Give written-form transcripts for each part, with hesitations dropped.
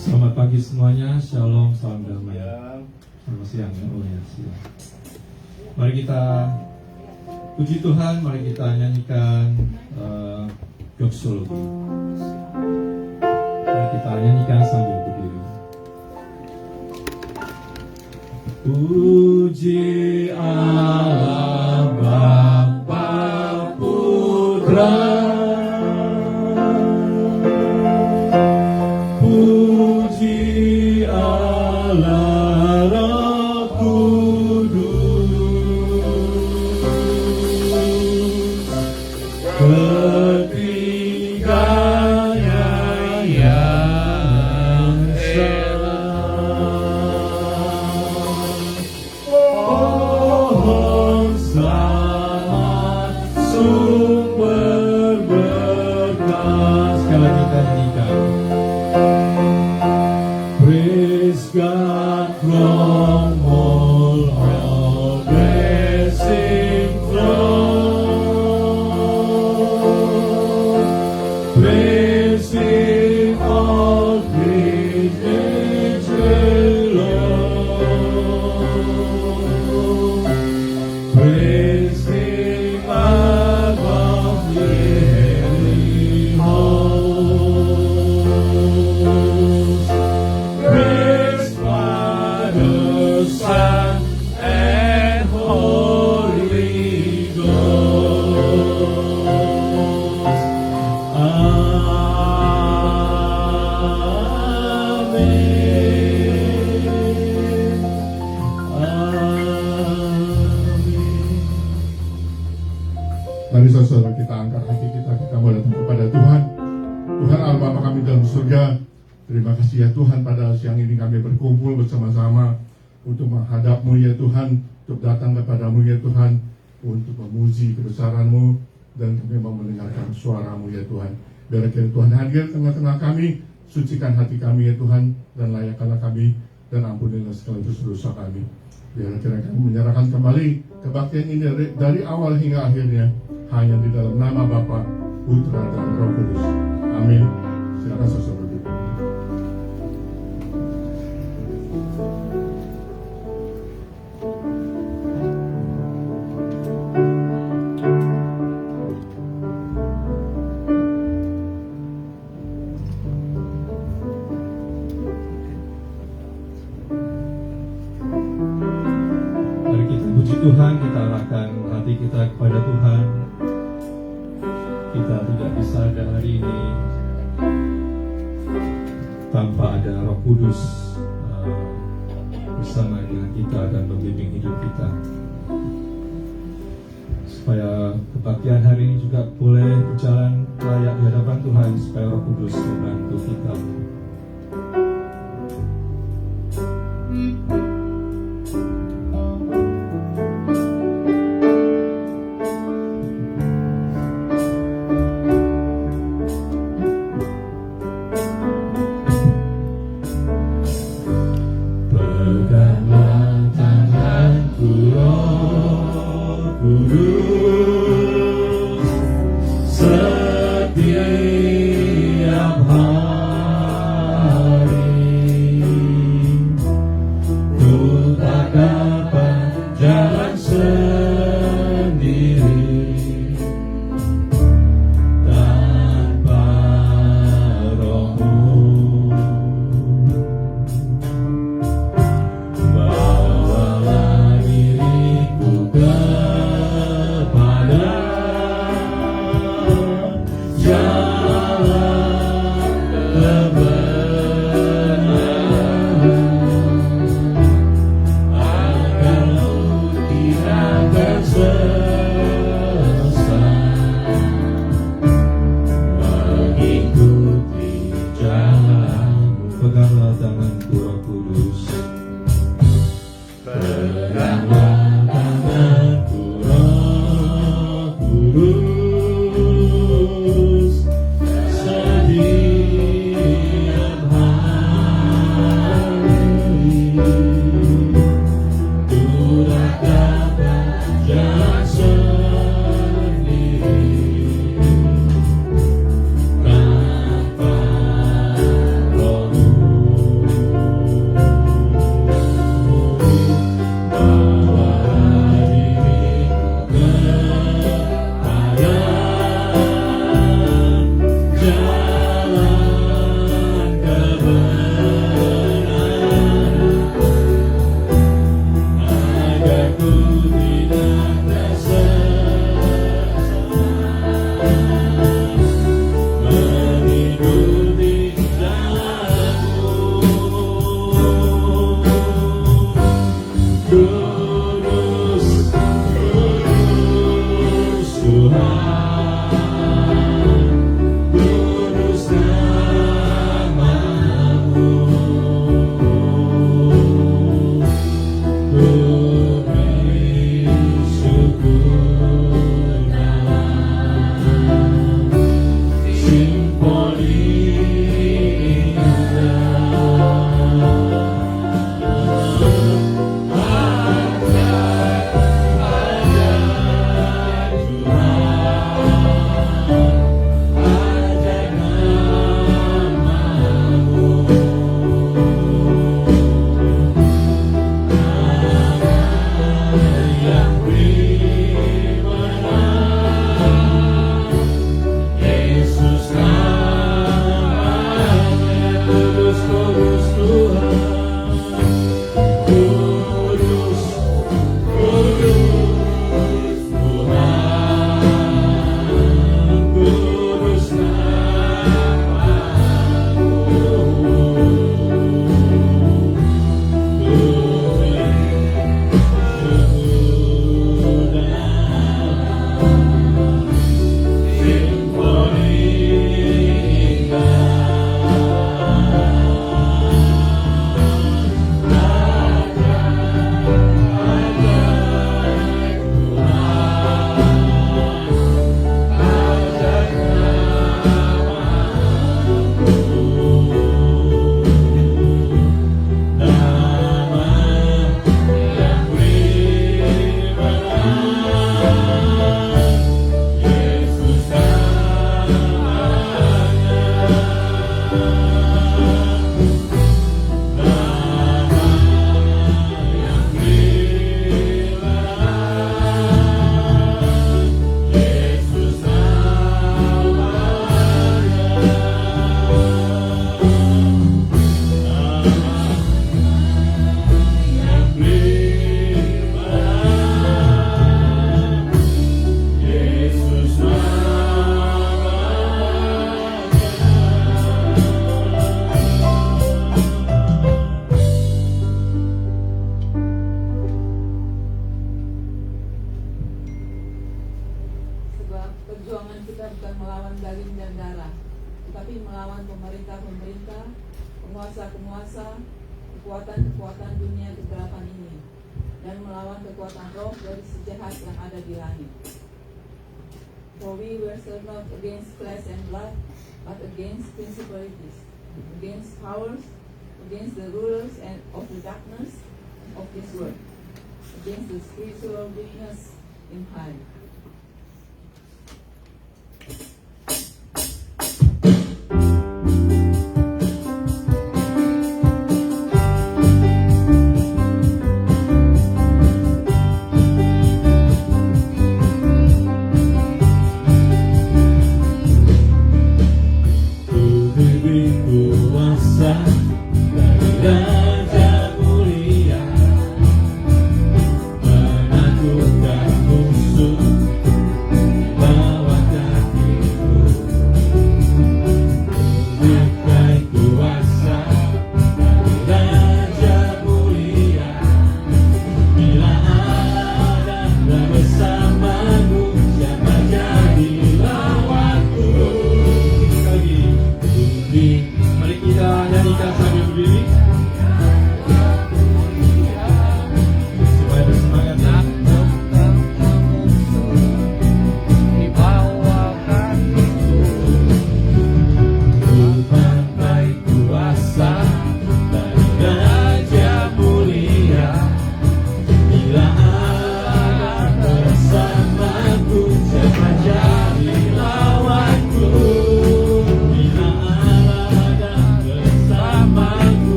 Selamat pagi semuanya, shalom, salam damai. Selamat siang ya, oh ya siang. Mari kita puji Tuhan, mari kita nyanyikan doksologi. Mari kita nyanyikan sambil berdiri. Puji Allah Bapa Putra, puji Allah Roh Kudus, ketiganya yang pohon selamat sumber berkah. Sekali lagi kita nyanyikan. Praise God from all blessing flow. Praise Him all creatures below. Praise Him above the heavenly hosts. Praise Father, Son, and Holy Ghost. Amen. Amen. Mari saudara kita angkat hati kita mau datang kepada Tuhan. Tuhan Allah Bapa kami dalam surga, terima kasih ya Tuhan, pada siang ini kami berkumpul bersama-sama untuk menghadap-Mu ya Tuhan, untuk datang kepadamu ya Tuhan, untuk memuji kebesaran-Mu, dan kami mau mendengarkan suara-Mu ya Tuhan. Biar kiranya Tuhan hadir tengah-tengah kami, sucikan hati kami ya Tuhan, dan layakkanlah kami, dan ampunilah segala dosa kami. Biar kiranya kami menyerahkan kembali kebaktian ini dari awal hingga akhirnya hanya di dalam nama Bapa, Putra, dan Roh Kudus. Amin. Silakan saudara duduk. Mari kita puji Tuhan, kita arahkan hati kita kepada Tuhan. Kita tidak bisa ada hari ini tanpa ada Roh Kudus bersama dengan kita dan membimbing hidup kita. Supaya kebaktian hari ini juga boleh berjalan layak di hadapan Tuhan, supaya Roh Kudus membantu kita. Peganglah tanganku Roh Kudus, setiap hari perjuangan kita bukan melawan daging dan darah, tetapi melawan pemerintah-pemerintah, penguasa-penguasa, kekuatan-kekuatan dunia kegelapan ini, dan melawan kekuatan roh dari si jahat yang ada di langit. For we wrestle not against flesh and blood, but against principalities, against powers, against the rulers and of the darkness of this world, against the spiritual wickedness in high. Menaklukkan musuh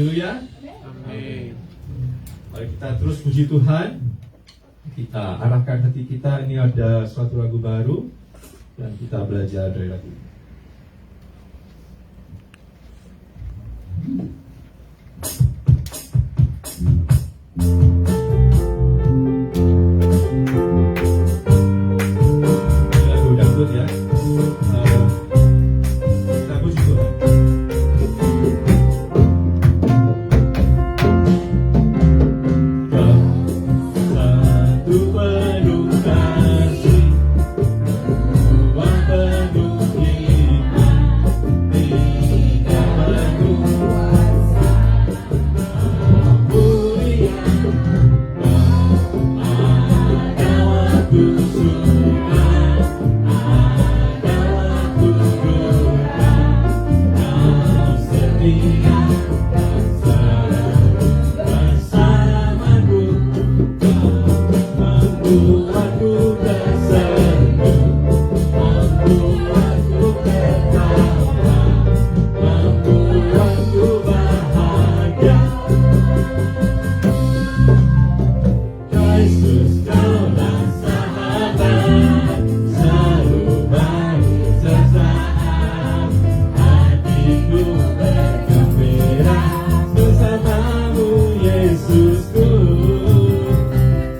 Haleluya. Amin. Mari kita terus puji Tuhan. Kita arahkan hati kita, ini ada suatu lagu baru dan kita belajar dari lagu ini. Ini lagu dangdut ya. Kita puji Tuhan. Satu penuh kasih, dua penuh hikmat, tiga penuh kuasa, mulia. Ada waktu suka, ada waktu duka, kau setia dan selalu bersamaku. Membuatku tersenyum, membuatku tertawa, membuatku bahagia. Yesus, Kaulah sahabat, selalu baik sesaat. Hatiku bergembira bersamamu, Yesusku.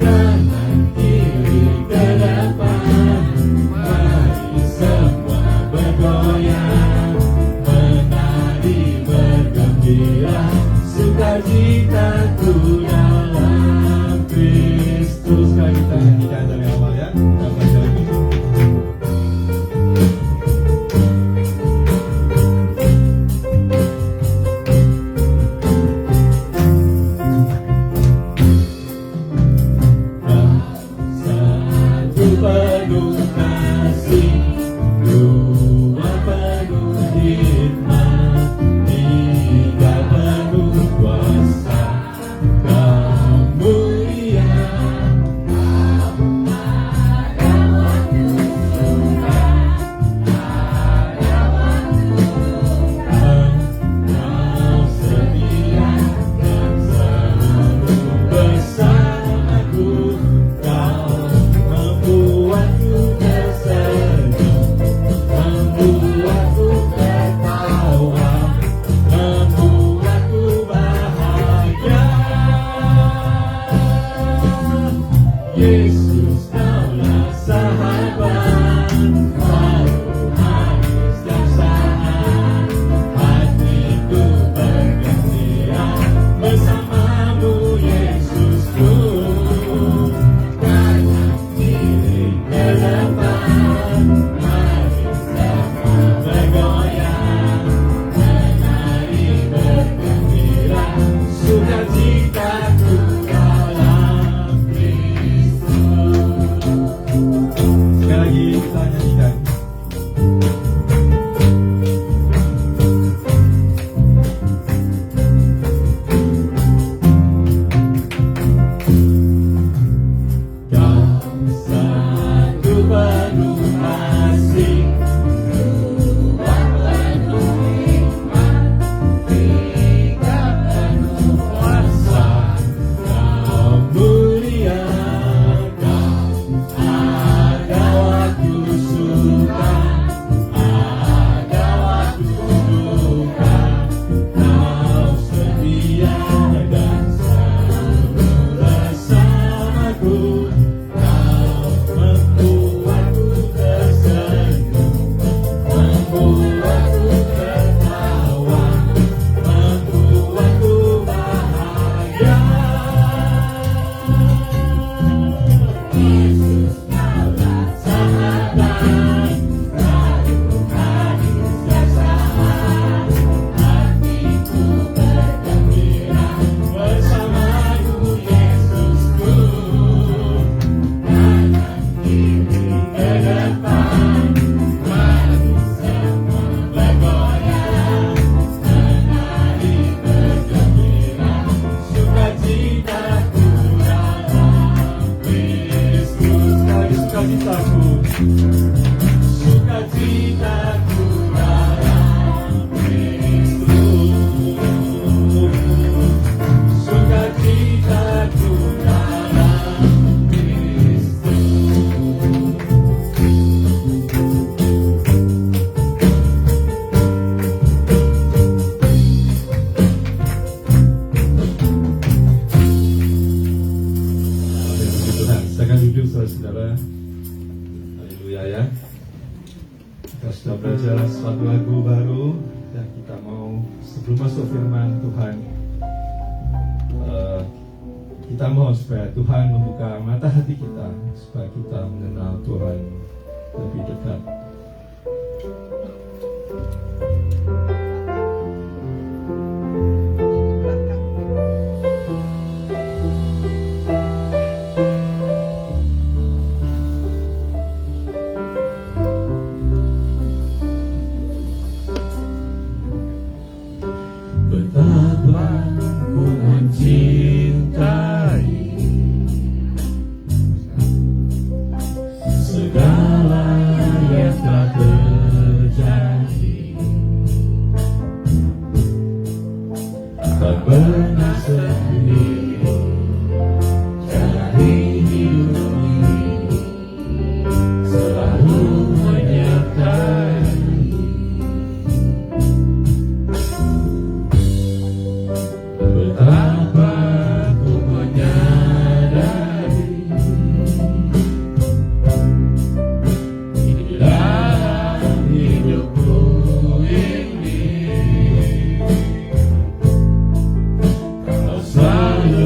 Kanan kiri ke depan, mari semua bergoyang, menari bergembira, sukacitaku dalam Kristus. Mari kita nyanyikan dari awal ya, kita baca lagi. Satu penuh kasih, dua penuh hikmat, tiga penuh kuasa, kau mulia. sebelum masuk firman Tuhan, kita mohon supaya Tuhan membuka mata hati kita, supaya kita mengenal Tuhan lebih dekat. Betapa ku mencintai segala yang telah terjadi, tak pernah sendiri jalani hidup ini, selalu menyertai. Betapa ku menyadari di dalam hidupku ini, Kau selalu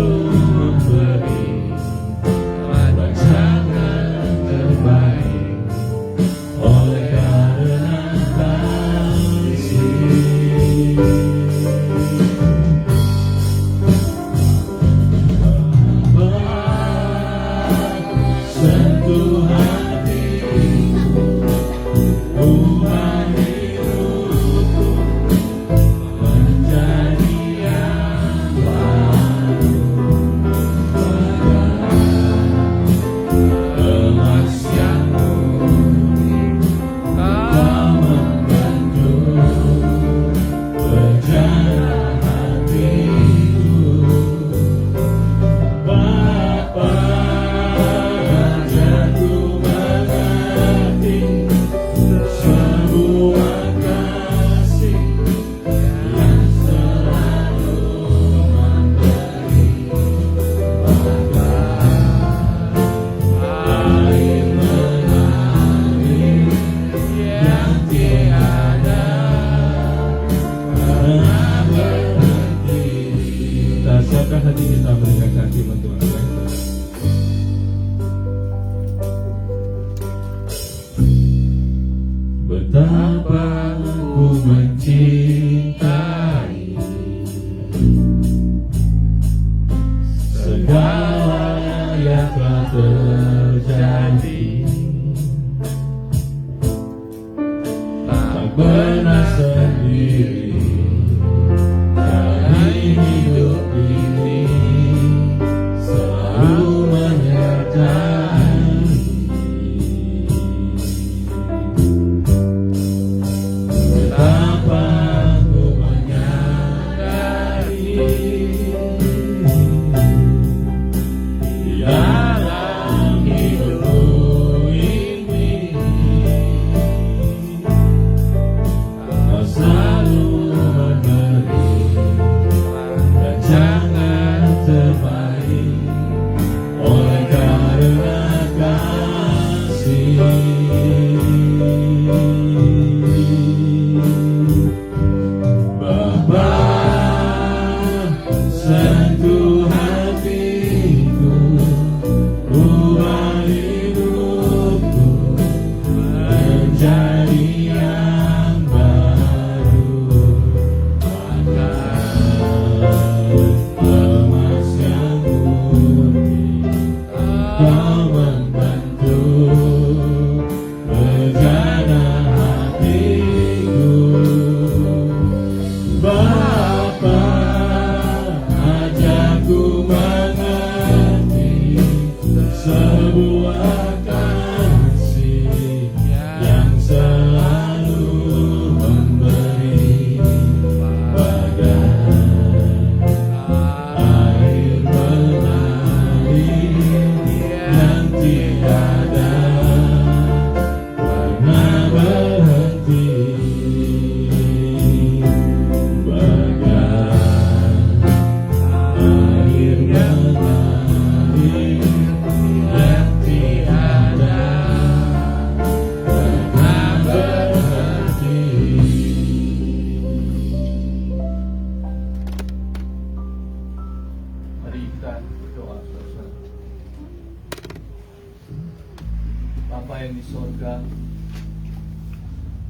Bapa yang di sorga,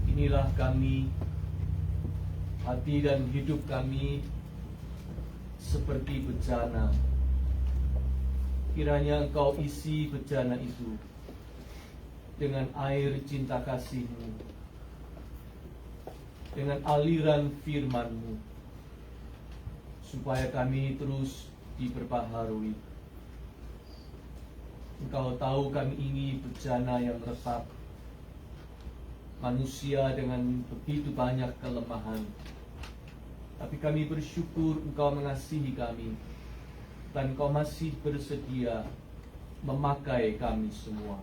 inilah kami, hati dan hidup kami seperti bejana. Kiranya Engkau isi bejana itu dengan air cinta kasih-Mu, dengan aliran firman-Mu, supaya kami terus diperbaharui. Engkau tahu kami ini bejana yang retak, manusia dengan begitu banyak kelemahan. Tapi kami bersyukur Engkau mengasihi kami, dan Engkau masih bersedia memakai kami semua.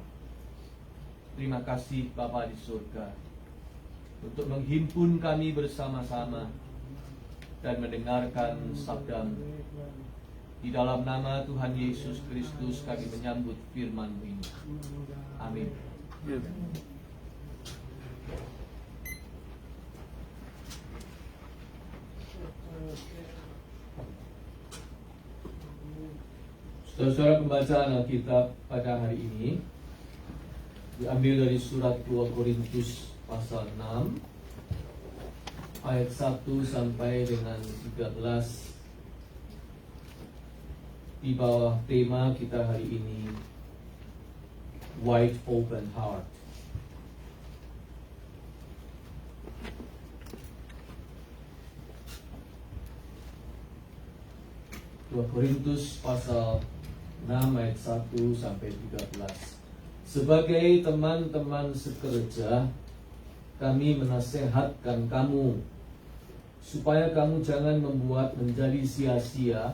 Terima kasih Bapa di surga, untuk menghimpun kami bersama-sama dan mendengarkan sabda-Mu. Di dalam nama Tuhan Yesus Kristus kami menyambut firman-Mu ini. Amin. Saudara-saudara, pembacaan Alkitab pada hari ini diambil dari surat 2 Korintus pasal 6 ayat 1 sampai dengan 13. Di bawah tema kita hari ini, Wide Open Heart. Dua Korintus pasal 6 ayat 1 sampai 13. Sebagai teman-teman sekerja, kami menasehatkan kamu supaya kamu jangan membuat menjadi sia-sia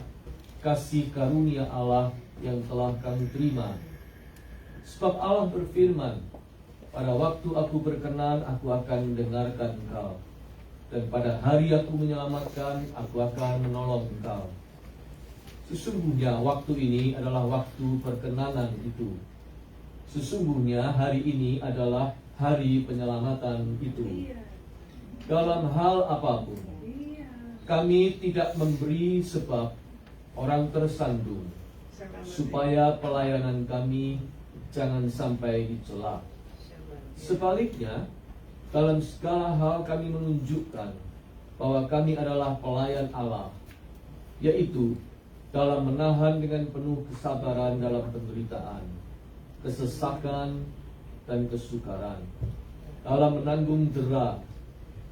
kasih karunia Allah yang telah kamu terima. Sebab Allah berfirman, pada waktu aku berkenan, aku akan mendengarkan engkau, dan pada hari aku menyelamatkan, aku akan menolong engkau. Sesungguhnya waktu ini adalah waktu perkenanan itu. Sesungguhnya hari ini adalah hari penyelamatan itu. Dalam hal apapun, kami tidak memberi sebab orang tersandung, supaya pelayanan kami jangan sampai dicela. Sebaliknya, dalam segala hal kami menunjukkan bahwa kami adalah pelayan Allah, yaitu dalam menahan dengan penuh kesabaran dalam penderitaan, kesesakan, dan kesukaran, dalam menanggung dera,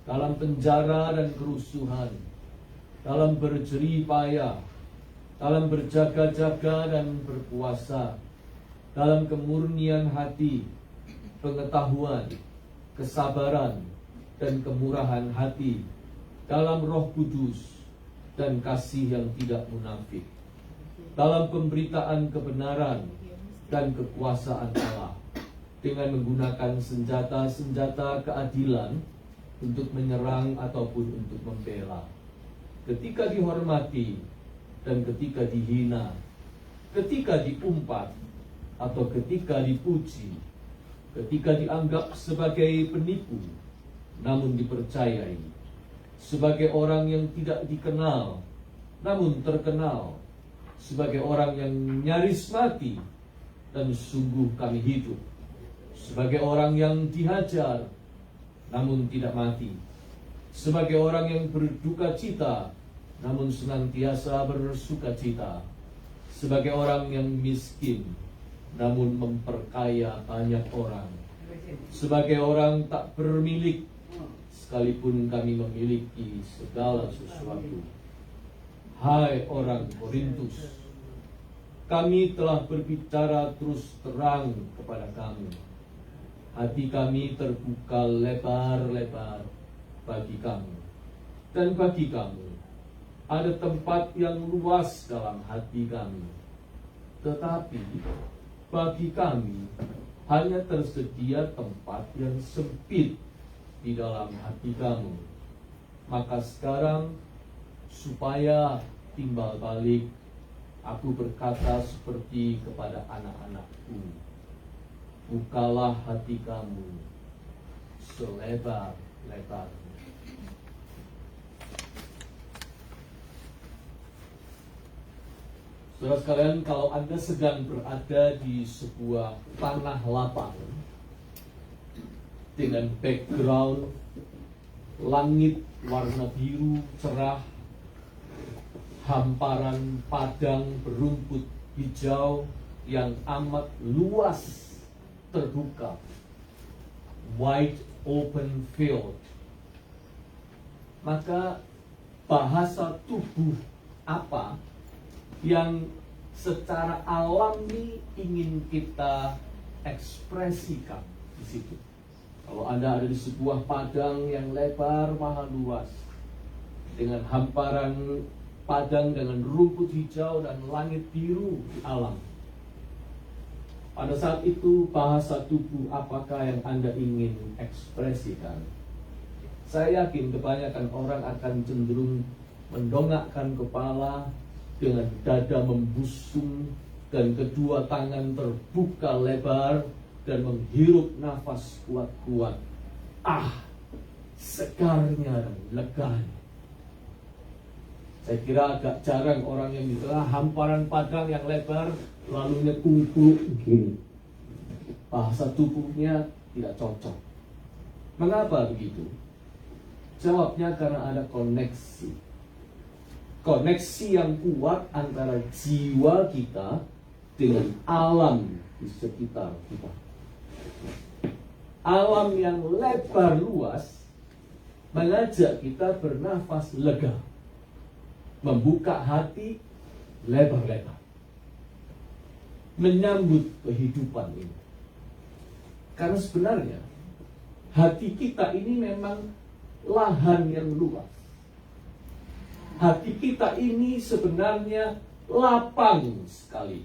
dalam penjara dan kerusuhan, dalam berjerih payah, dalam berjaga-jaga dan berpuasa, dalam kemurnian hati, pengetahuan, kesabaran, dan kemurahan hati, dalam Roh Kudus dan kasih yang tidak munafik, dalam pemberitaan kebenaran dan kekuasaan Allah, dengan menggunakan senjata-senjata keadilan untuk menyerang ataupun untuk membela, ketika dihormati dan ketika dihina, ketika diumpat atau ketika dipuji, ketika dianggap sebagai penipu namun dipercayai, sebagai orang yang tidak dikenal namun terkenal, sebagai orang yang nyaris mati dan sungguh kami hidup, sebagai orang yang dihajar namun tidak mati, sebagai orang yang berduka cita namun senantiasa bersukacita, sebagai orang yang miskin namun memperkaya banyak orang, sebagai orang tak bermilik sekalipun kami memiliki segala sesuatu. Hai orang Korintus, kami telah berbicara terus terang kepada kamu. Hati kami terbuka lebar-lebar bagi kamu, dan bagi kamu ada tempat yang luas dalam hati kami. Tetapi bagi kami hanya tersedia tempat yang sempit di dalam hati kamu. Maka sekarang, supaya timbal balik, aku berkata seperti kepada anak-anakku, bukalah hati kamu selebar-lebarnya. Saudara sekalian, kalau Anda sedang berada di sebuah tanah lapang, dengan background langit warna biru cerah, hamparan padang berumput hijau yang amat luas terbuka, wide open field. Maka bahasa tubuh apa yang secara alami ingin kita ekspresikan di situ? Kalau Anda ada di sebuah padang yang lebar maha luas, dengan hamparan padang dengan rumput hijau dan langit biru di alam, pada saat itu bahasa tubuh apakah yang Anda ingin ekspresikan? Saya yakin kebanyakan orang akan cenderung mendongakkan kepala dengan dada membusung dan kedua tangan terbuka lebar dan menghirup nafas kuat-kuat. Segarnya dan leganya. Saya kira agak jarang orang yang di tengah hamparan padang yang lebar lalu kumpul begini. Bahasa tubuhnya tidak cocok. Mengapa begitu? Jawabnya karena ada koneksi. Koneksi yang kuat antara jiwa kita dengan alam di sekitar kita. Alam yang lebar luas mengajak kita bernafas lega, membuka hati lebar-lebar, menyambut kehidupan ini. Karena sebenarnya hati kita ini memang lahan yang luas. Hati kita ini sebenarnya lapang sekali.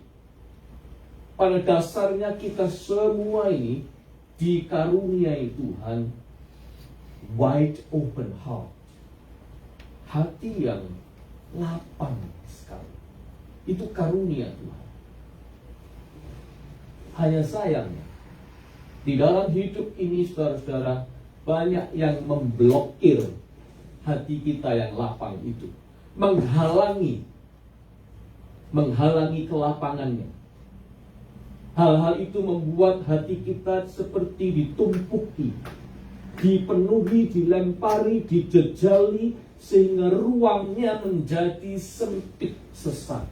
Pada dasarnya kita semua ini dikaruniai Tuhan wide open heart. Hati yang lapang sekali. Itu karunia Tuhan. Hanya sayangnya di dalam hidup ini, saudara-saudara, banyak yang memblokir hati kita yang lapang itu, menghalangi kelapangannya. Hal-hal itu membuat hati kita seperti ditumpuki, dipenuhi, dilempari, dijejali, sehingga ruangnya menjadi sempit, sesak.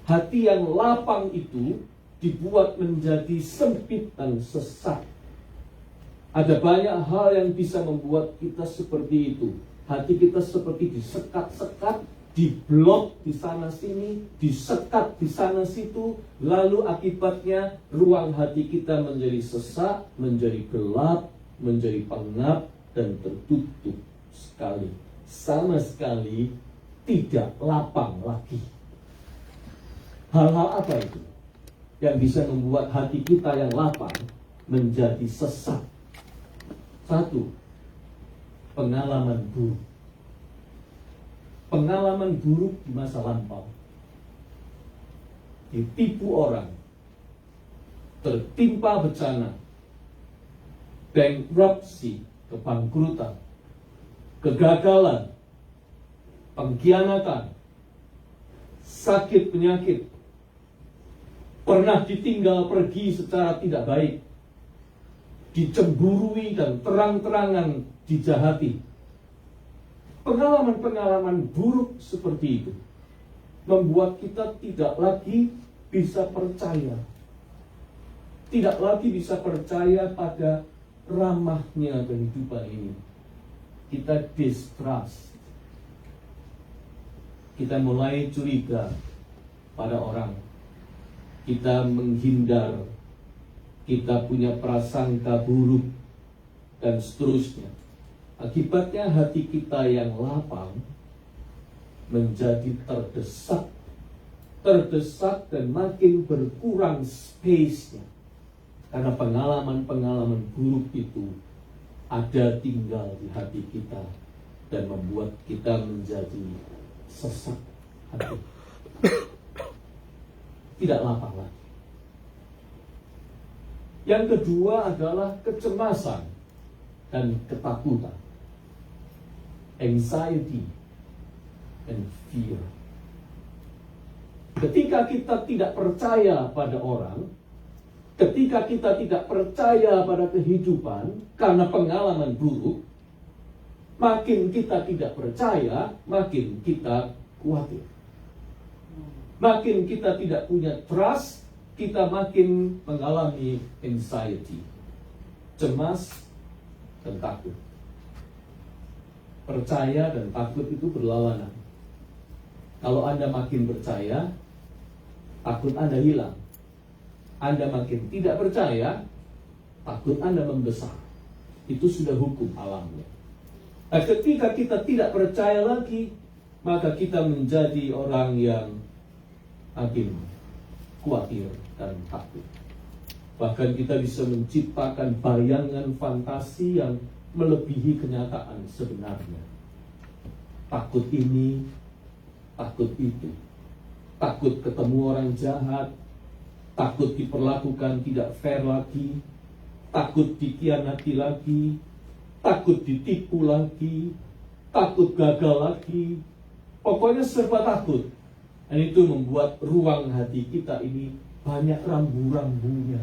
Hati yang lapang itu dibuat menjadi sempit dan sesak. Ada banyak hal yang bisa membuat kita seperti itu. Hati kita seperti disekat-sekat, diblok di sana sini, disekat di sana situ, lalu akibatnya ruang hati kita menjadi sesak, menjadi gelap, menjadi pengap dan tertutup sekali. Sama sekali tidak lapang lagi. Hal-hal apa itu yang bisa membuat hati kita yang lapang menjadi sesak? Satu, pengalaman buruk. Pengalaman buruk di masa lampau. Ditipu orang, tertimpa bencana, bankrupsi, kebangkrutan, kegagalan, pengkhianatan, sakit penyakit, pernah ditinggal pergi secara tidak baik, dicemburui dan terang-terangan dijahati. Pengalaman-pengalaman buruk seperti itu membuat kita tidak lagi bisa percaya. Tidak lagi bisa percaya pada ramahnya kehidupan ini. Kita distrust. Kita mulai curiga pada orang. Kita menghindar. Kita punya prasangka buruk dan seterusnya. Akibatnya hati kita yang lapang menjadi terdesak dan makin berkurang space-nya. Karena pengalaman-pengalaman buruk itu ada tinggal di hati kita dan membuat kita menjadi sesak hati. Tidak lapang lagi. Yang kedua adalah kecemasan dan ketakutan. Anxiety and fear. Ketika kita tidak percaya pada orang, Ketika kita tidak percaya pada kehidupan karena pengalaman buruk, makin kita tidak percaya, makin kita khawatir. Makin kita tidak punya trust, kita makin mengalami anxiety, cemas dan takut. Percaya dan takut itu berlawanan. Kalau Anda makin percaya, takut Anda hilang. Anda makin tidak percaya, takut Anda membesar. Itu sudah hukum alamnya. Nah, ketika kita tidak percaya lagi, maka kita menjadi orang yang makin khawatir dan takut. Bahkan kita bisa menciptakan bayangan fantasi yang melebihi kenyataan sebenarnya. Takut ini, takut itu. Takut ketemu orang jahat, takut diperlakukan tidak fair lagi, takut dikhianati lagi, takut ditipu lagi, takut gagal lagi. Pokoknya serba takut. Dan itu membuat ruang hati kita ini banyak rambu-rambunya,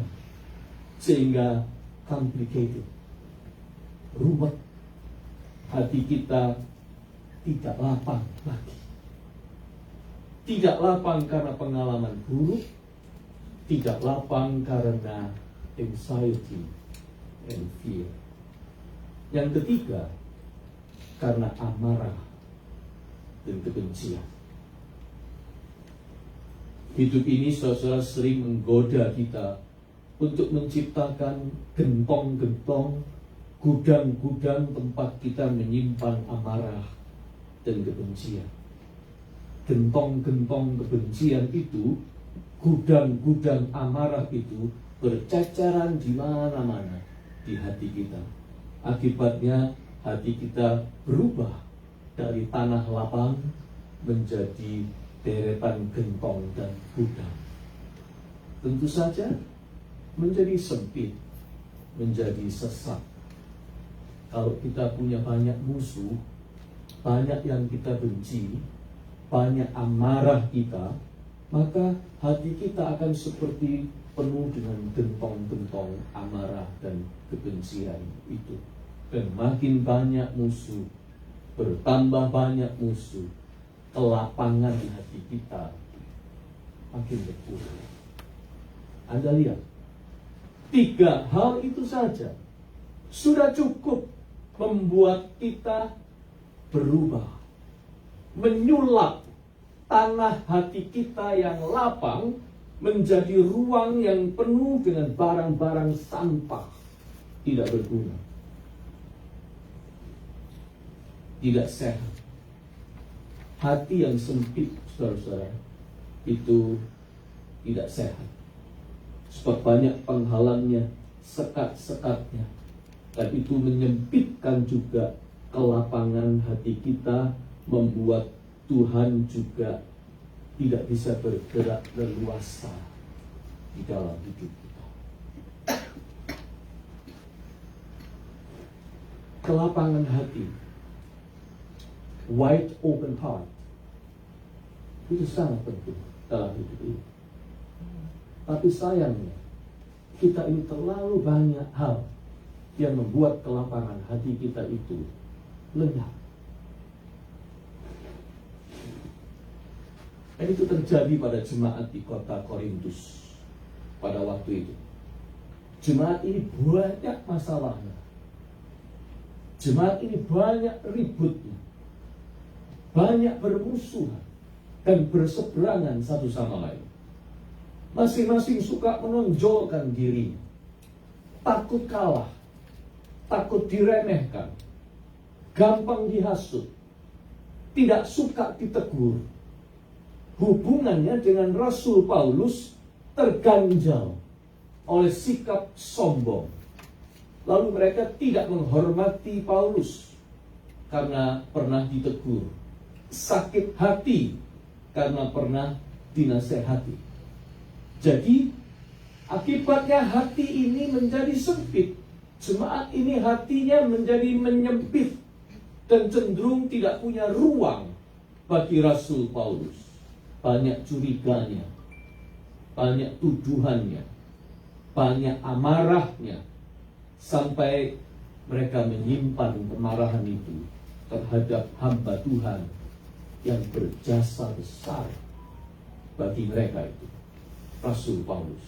sehingga complicated, ruwet. Hati kita tidak lapang lagi. Tidak lapang karena pengalaman buruk, tidak lapang karena anxiety and fear. Yang ketiga, karena amarah dan kebencian. Hidup ini saudara sering menggoda kita untuk menciptakan gentong-gentong, gudang-gudang tempat kita menyimpan amarah dan kebencian. Gentong-gentong kebencian itu, gudang-gudang amarah itu berceceran di mana-mana di hati kita. Akibatnya hati kita berubah dari tanah lapang menjadi deretan gentong dan gudang. Tentu saja menjadi sempit, menjadi sesak. Kalau kita punya banyak musuh, banyak yang kita benci, banyak amarah kita, maka hati kita akan seperti penuh dengan gentong-gentong amarah dan kebencian itu. Dan makin banyak musuh, bertambah banyak musuh, kelapangan di hati kita makin berkurang. Anda lihat, 3 hal itu saja sudah cukup membuat kita berubah, menyulap tanah hati kita yang lapang menjadi ruang yang penuh dengan barang-barang sampah tidak berguna, tidak sehat. Hati yang sempit, saudara-saudara, itu tidak sehat. Sebab banyak penghalangnya, sekat-sekatnya. Dan itu menyempitkan juga kelapangan hati kita, membuat Tuhan juga tidak bisa bergerak leluasa di dalam hidup kita. Kelapangan hati, wide open heart, itu sangat penting dalam hidup ini. Tapi sayangnya, kita ini terlalu banyak hal yang membuat kelapangan hati kita itu lenyap. Dan itu terjadi pada jemaat di kota Korintus pada waktu itu. Jemaat ini banyak masalahnya. Jemaat ini banyak ributnya. Banyak bermusuhan dan berseberangan satu sama lain. Masing-masing suka menonjolkan diri, takut kalah, takut diremehkan, gampang dihasut, tidak suka ditegur. Hubungannya dengan Rasul Paulus terganjal oleh sikap sombong. Lalu mereka tidak menghormati Paulus karena pernah ditegur, sakit hati karena pernah dinasehati. Jadi akibatnya hati ini menjadi sempit. Jemaat ini hatinya menjadi menyempit dan cenderung tidak punya ruang bagi Rasul Paulus. Banyak curiganya, banyak tuduhannya, banyak amarahnya, sampai mereka menyimpan kemarahan itu terhadap hamba Tuhan yang berjasa besar bagi mereka itu, Rasul Paulus.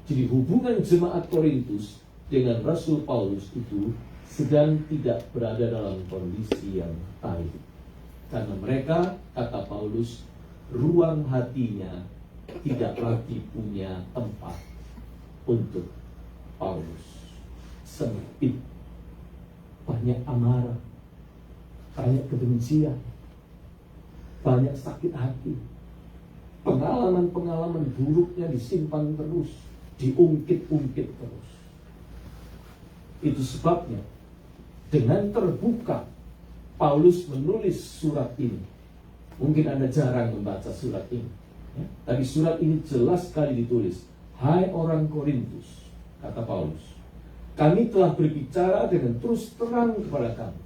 Jadi hubungan jemaat Korintus dengan Rasul Paulus itu sedang tidak berada dalam kondisi yang baik. Karena mereka, kata Paulus, ruang hatinya tidak lagi punya tempat untuk Paulus. Sempit, banyak amarah, banyak kebencian, banyak sakit hati. Pengalaman-pengalaman buruknya disimpan terus, diungkit-ungkit terus. Itu sebabnya dengan terbuka Paulus menulis surat ini. Mungkin Anda jarang membaca surat ini, ya. Tapi surat ini jelas sekali ditulis. Hai orang Korintus, kata Paulus, kami telah berbicara dengan terus terang kepada kamu.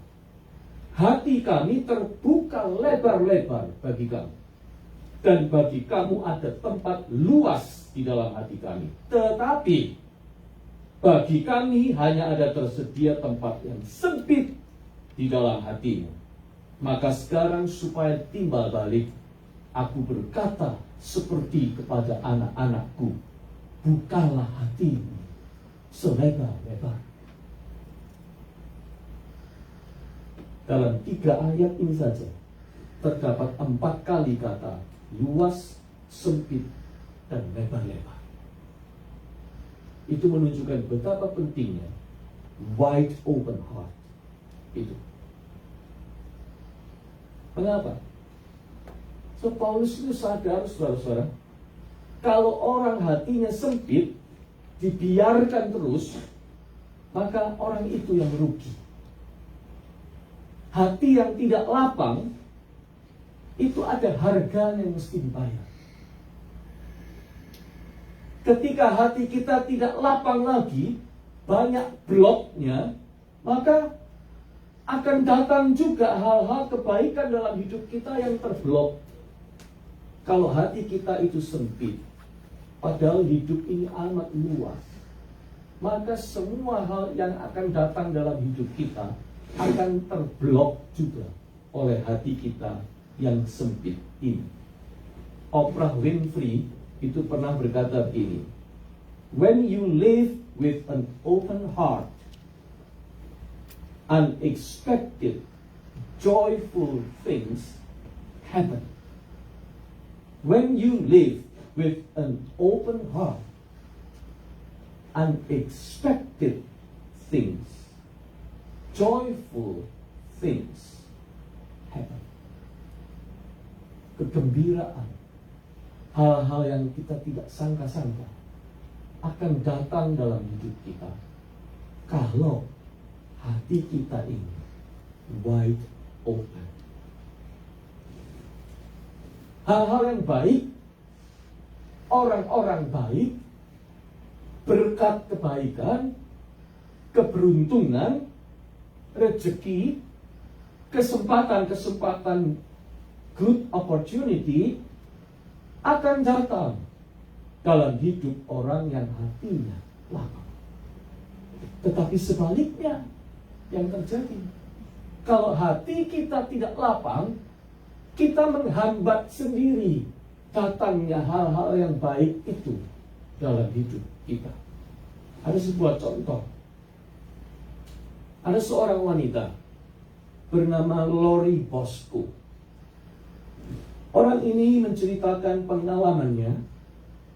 Hati kami terbuka lebar-lebar bagi kamu. Dan bagi kamu ada tempat luas di dalam hati kami. Tetapi bagi kami hanya ada tersedia tempat yang sempit di dalam hatimu. Maka sekarang supaya timbal balik, aku berkata seperti kepada anak-anakku, bukalah hatimu selebar-lebar. Dalam 3 ayat ini saja terdapat 4 kali kata luas, sempit, dan lebar-lebar. Itu menunjukkan betapa pentingnya wide open heart itu. Mengapa? So Paulus itu sadar, saudara-saudara, kalau orang hatinya sempit, dibiarkan terus, maka orang itu yang merugi. Hati yang tidak lapang, itu ada harganya yang mesti dibayar. Ketika hati kita tidak lapang lagi, banyak bloknya, maka akan datang juga hal-hal kebaikan dalam hidup kita yang terblok. Kalau hati kita itu sempit, padahal hidup ini amat luas, maka semua hal yang akan datang dalam hidup kita akan terblok juga oleh hati kita yang sempit ini. Oprah Winfrey itu pernah berkata begini, when you live with an open heart, unexpected, joyful things happen. When you live with an open heart, unexpected things, joyful things happen. Kegembiraan, hal-hal yang kita tidak sangka-sangka akan datang dalam hidup kita kalau hati kita ini wide open. Hal-hal yang baik, orang-orang baik, berkat kebaikan, keberuntungan, rezeki, kesempatan-kesempatan, good opportunity akan datang dalam hidup orang yang hatinya lapang. Tetapi sebaliknya yang terjadi, kalau hati kita tidak lapang, kita menghambat sendiri datangnya hal-hal yang baik itu dalam hidup kita. Ada sebuah contoh. Ada seorang wanita bernama Lori Bosco. Orang ini menceritakan pengalamannya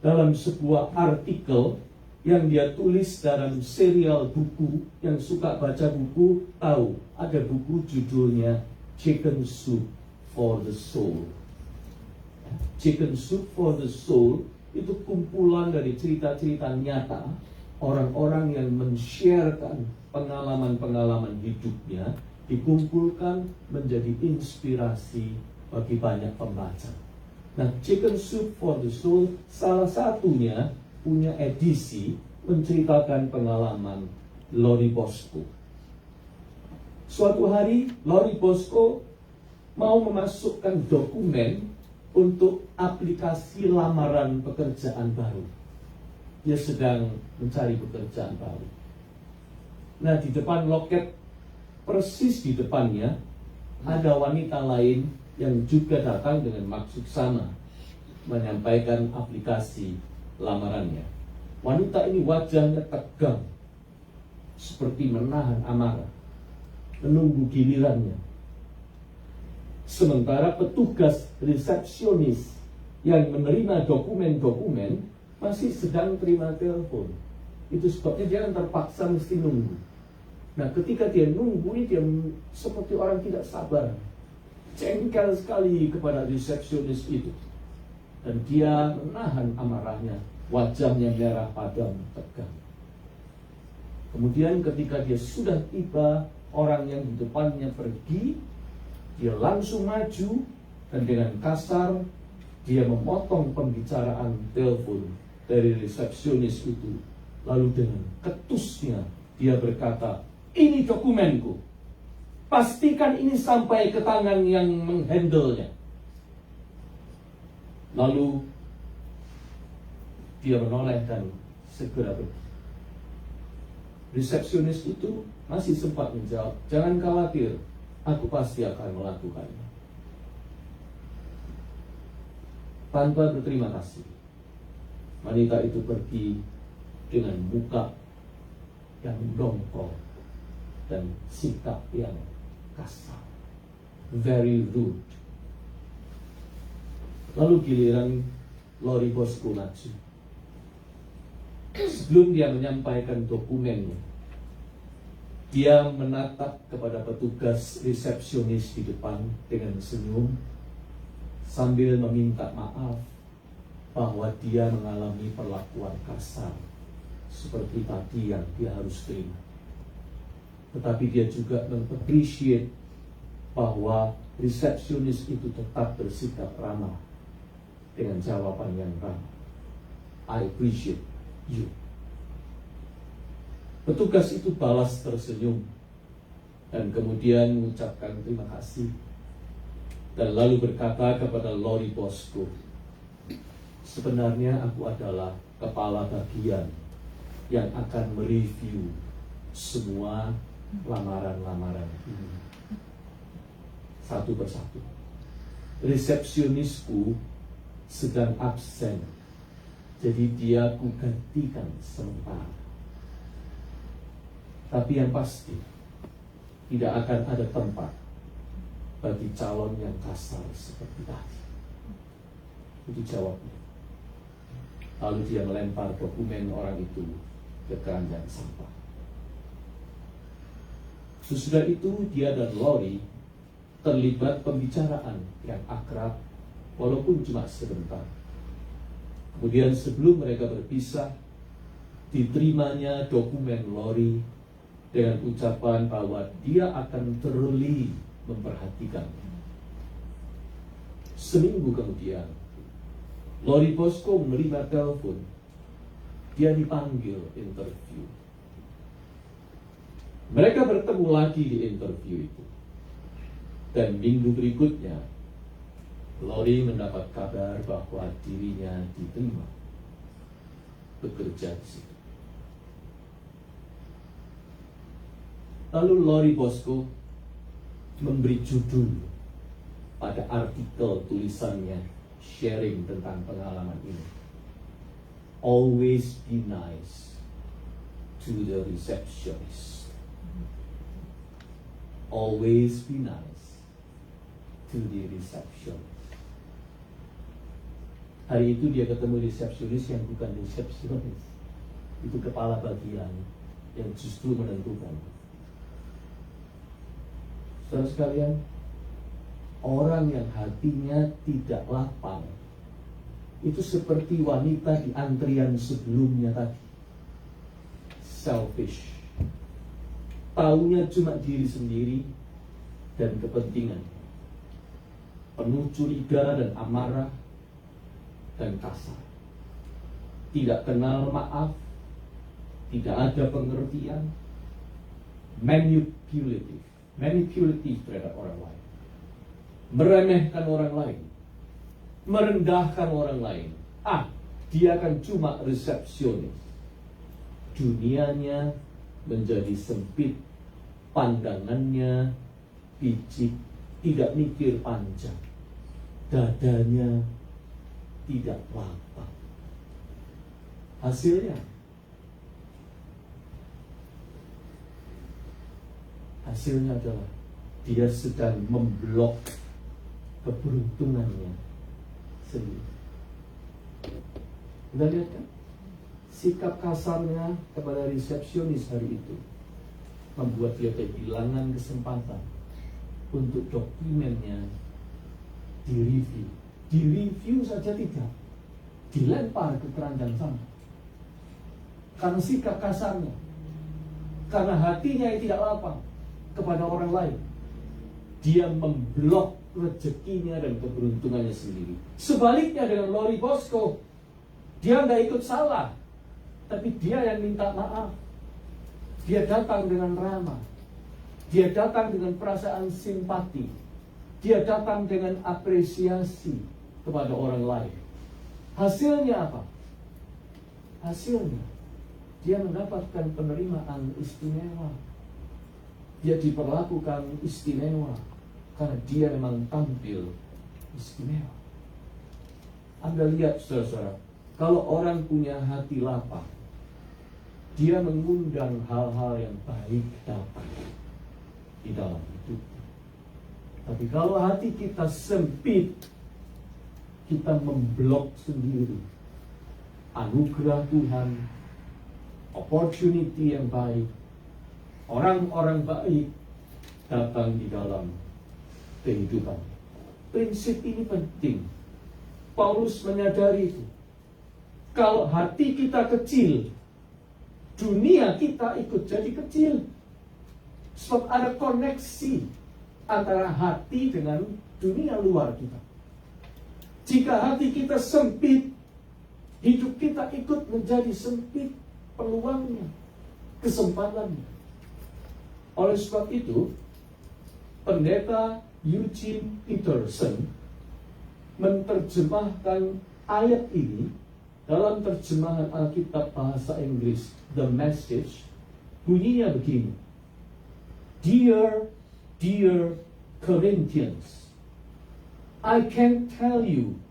dalam sebuah artikel yang dia tulis dalam serial buku. Yang suka baca buku tahu ada buku judulnya Chicken Soup for the Soul. Chicken Soup for the Soul itu kumpulan dari cerita-cerita nyata orang-orang yang men-sharekan pengalaman-pengalaman hidupnya, dikumpulkan menjadi inspirasi bagi banyak pembaca. Nah, Chicken Soup for the Soul salah satunya punya edisi menceritakan pengalaman Lori Bosco. Suatu hari Lori Bosco mau memasukkan dokumen untuk aplikasi lamaran pekerjaan baru. dia sedang mencari pekerjaan baru. Nah, di depan loket, persis di depannya, ada wanita lain yang juga datang dengan maksud sama, menyampaikan aplikasi lamarannya. Wanita ini wajahnya tegang, seperti menahan amarah, menunggu gilirannya. Sementara petugas resepsionis yang menerima dokumen-dokumen masih sedang terima telepon. Itu sebabnya dia terpaksa mesti nunggu. Nah, ketika dia nunggu, dia seperti orang tidak sabar, jengkel sekali kepada resepsionis itu. Dan dia menahan amarahnya, wajahnya merah padam, tegang. Kemudian ketika dia sudah tiba, orang yang di depannya pergi, dia langsung maju dan dengan kasar dia memotong pembicaraan telepon dari resepsionis itu. Lalu dengan ketusnya dia berkata, "Ini dokumenku. Pastikan ini sampai ke tangan yang menghandle-nya." Lalu dia menoleh dan segera pergi. Resepsionis itu masih sempat menjawab, "Jangan khawatir, aku pasti akan melakukannya." Tanpa berterima kasih, wanita itu pergi dengan muka yang dongkol dan sikap yang kasar, very rude. Lalu giliran Lori Bosco maju. Sebelum dia menyampaikan dokumennya, dia menatap kepada petugas resepsionis di depan dengan senyum sambil meminta maaf bahwa dia mengalami perlakuan kasar seperti tadi yang dia harus terima. Tetapi dia juga mengappreciate bahwa resepsionis itu tetap bersikap ramah dengan jawaban yang ramah. "I appreciate you." Petugas itu balas tersenyum dan kemudian mengucapkan terima kasih dan lalu berkata kepada Lori Bosco, "Sebenarnya aku adalah kepala bagian yang akan mereview semua lamaran-lamaran ini satu persatu. Resepsionisku sedang absen, jadi dia kugantikan sementara. Tapi yang pasti tidak akan ada tempat bagi calon yang kasar seperti tadi." Itu jawabnya. Lalu dia melempar dokumen orang itu ke keranjang sampah. Sesudah itu dia dan Lori terlibat pembicaraan yang akrab walaupun cuma sebentar. Kemudian sebelum mereka berpisah, diterimanya dokumen Lori dengan ucapan bahwa dia akan thoroughly memperhatikan. Seminggu kemudian, Lori Bosco menerima telepon. Dia dipanggil interview. Mereka bertemu lagi di interview itu. Dan minggu berikutnya, Lori mendapat kabar bahwa dirinya diterima bekerja di situ. Lalu Lori Bosco memberi judul pada artikel tulisannya sharing tentang pengalaman ini. "Always be nice to the receptionist." Always be nice to the receptionist. Hari itu dia ketemu resepsionis yang bukan resepsionis. Itu kepala bagian yang justru menentukan. Saudara sekalian, orang yang hatinya tidak lapang itu seperti wanita di antrian sebelumnya tadi. Selfish. Taunya cuma diri sendiri dan kepentingan. Penuh curiga dan amarah dan kasar. Tidak kenal maaf, tidak ada pengertian, manipulatif terhadap orang lain, meremehkan orang lain, merendahkan orang lain. Dia akan cuma resepsionis. Dunianya menjadi sempit, pandangannya picik, tidak mikir panjang, dadanya tidak lapang. Hasilnya adalah dia sedang memblok keberuntungannya sendiri. Kita lihat kan? Sikap kasarnya kepada resepsionis hari itu membuat dia kehilangan kesempatan untuk dokumennya direview. Direview saja tidak, dilempar ke keranjang sampah. Karena sikap kasarnya, karena hatinya yang tidak lapang kepada orang lain, dia memblok rezekinya dan keberuntungannya sendiri. Sebaliknya dengan Lori Bosco, dia nggak ikut salah, tapi dia yang minta maaf. Dia datang dengan ramah, dia datang dengan perasaan simpati, dia datang dengan apresiasi kepada orang lain. Hasilnya apa? Hasilnya dia mendapatkan penerimaan istimewa. Dia diperlakukan istimewa karena dia memang tampil istimewa. Anda lihat saudara-saudara, kalau orang punya hati lapang, dia mengundang hal-hal yang baik datang di dalam hidup. Tapi kalau hati kita sempit, kita memblok sendiri anugerah Tuhan, opportunity yang baik, orang-orang baik datang di dalam kehidupan. Prinsip ini penting. Paulus menyadari itu. Kalau hati kita kecil, dunia kita ikut jadi kecil. Sebab ada koneksi antara hati dengan dunia luar kita. Jika hati kita sempit, hidup kita ikut menjadi sempit peluangnya, kesempatannya. Oleh sebab itu, pendeta Eugene Peterson menerjemahkan ayat ini dalam terjemahan Alkitab bahasa Inggris, The Message, bunyinya begini. Dear Corinthians, I can't tell you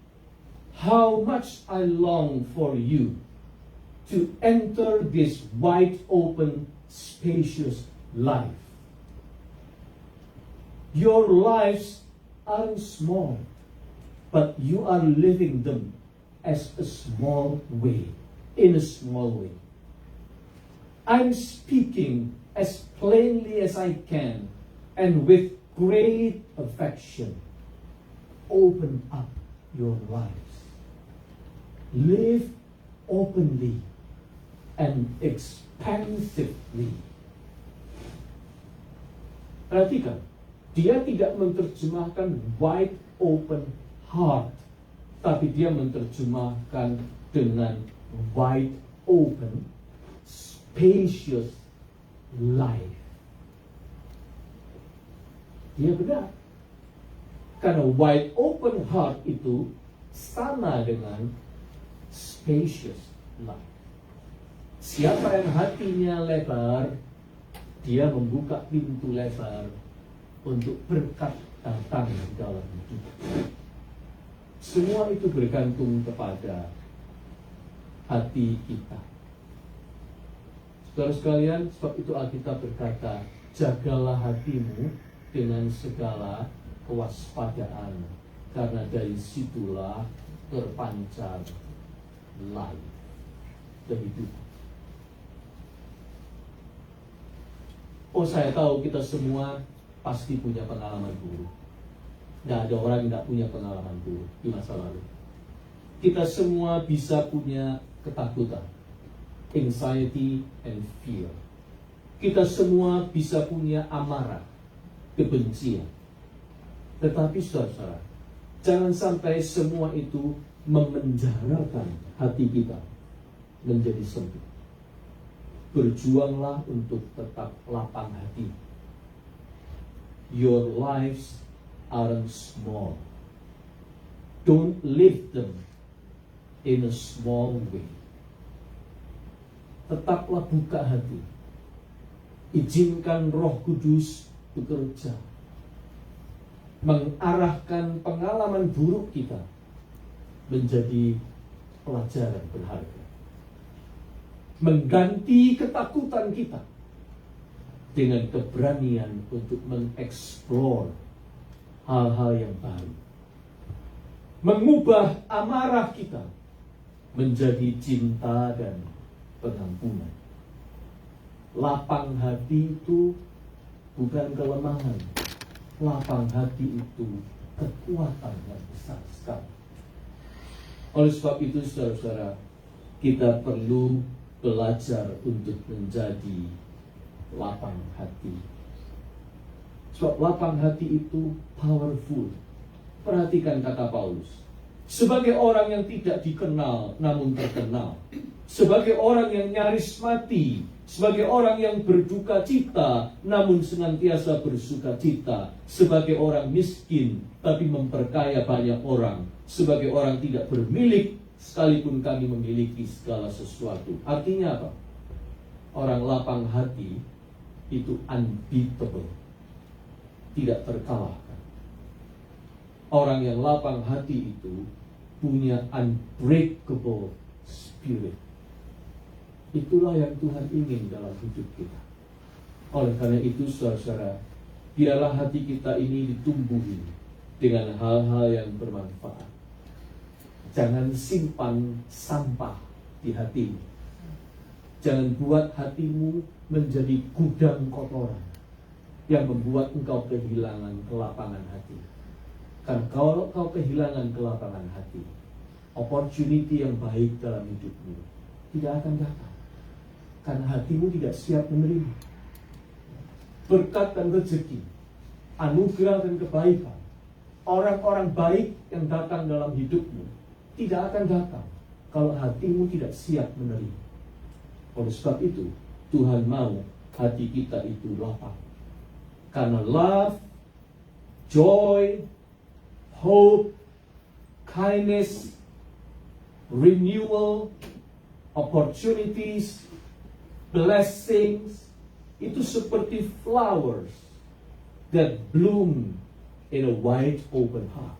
how much I long for you to enter this wide open, spacious life. Your lives aren't small, but you are living them as a small way, in a small way. I'm speaking as plainly as I can and with great affection. Open up your lives. Live openly and expansively. Perhatikan, dia tidak menerjemahkan wide open heart, tapi dia menerjemahkan dengan wide open, spacious life. Dia benar. Karena wide open heart itu sama dengan spacious life. Siapa yang hatinya lebar, dia membuka pintu lebar untuk berkat datang di dalam hidup. Semua itu bergantung kepada hati kita. Saudara sekalian, sebab itu Alkitab berkata, jagalah hatimu dengan segala kewaspadaan, karena dari situlah terpancar life, kehidupan. Oh, saya tahu kita semua pasti punya pengalaman buruk. Tidak ada orang yang tidak punya pengalaman buruk di masa lalu. Kita semua bisa punya ketakutan, anxiety and fear. Kita semua bisa punya amarah, kebencian. Tetapi saudara-saudara, jangan sampai semua itu memenjarakan hati kita menjadi sempit. Berjuanglah untuk tetap lapang hati. Your lives aren't small. Don't live them in a small way. Tetaplah buka hati. Izinkan Roh Kudus bekerja, mengarahkan pengalaman buruk kita menjadi pelajaran berharga, mengganti ketakutan kita dengan keberanian untuk mengeksplor hal-hal yang baru, mengubah amarah kita menjadi cinta dan pengampunan. Lapang hati itu bukan kelemahan. Lapang hati itu kekuatan yang besar sekali. Oleh sebab itu, saudara-saudara, kita perlu belajar untuk menjadi lapang hati. Sebab lapang hati itu powerful. Perhatikan kata Paulus. Sebagai orang yang tidak dikenal namun terkenal, sebagai orang yang nyaris mati, sebagai orang yang berduka cita namun senantiasa bersuka cita, sebagai orang miskin tapi memperkaya banyak orang, sebagai orang tidak bermilik sekalipun kami memiliki segala sesuatu. Artinya apa? Orang lapang hati itu unbeatable, tidak terkalahkan. Orang yang lapang hati itu punya unbreakable spirit. Itulah yang Tuhan ingin dalam hidup kita. Oleh karena itu, saudara-saudara, biarlah hati kita ini ditumbuhi dengan hal-hal yang bermanfaat. Jangan simpan sampah di hatimu. Jangan buat hatimu menjadi gudang kotoran yang membuat engkau kehilangan kelapangan hati. Karena kalau kau kehilangan kelapangan hati, opportunity yang baik dalam hidupmu tidak akan datang. Karena hatimu tidak siap menerima berkat dan rezeki, anugerah dan kebaikan. Orang-orang baik yang datang dalam hidupmu tidak akan datang kalau hatimu tidak siap menerima. Oleh sebab itu, Tuhan mau hati kita itu lapang. Karena love, joy, hope, kindness, renewal, opportunities, blessings, itu seperti flowers that bloom in a wide open heart.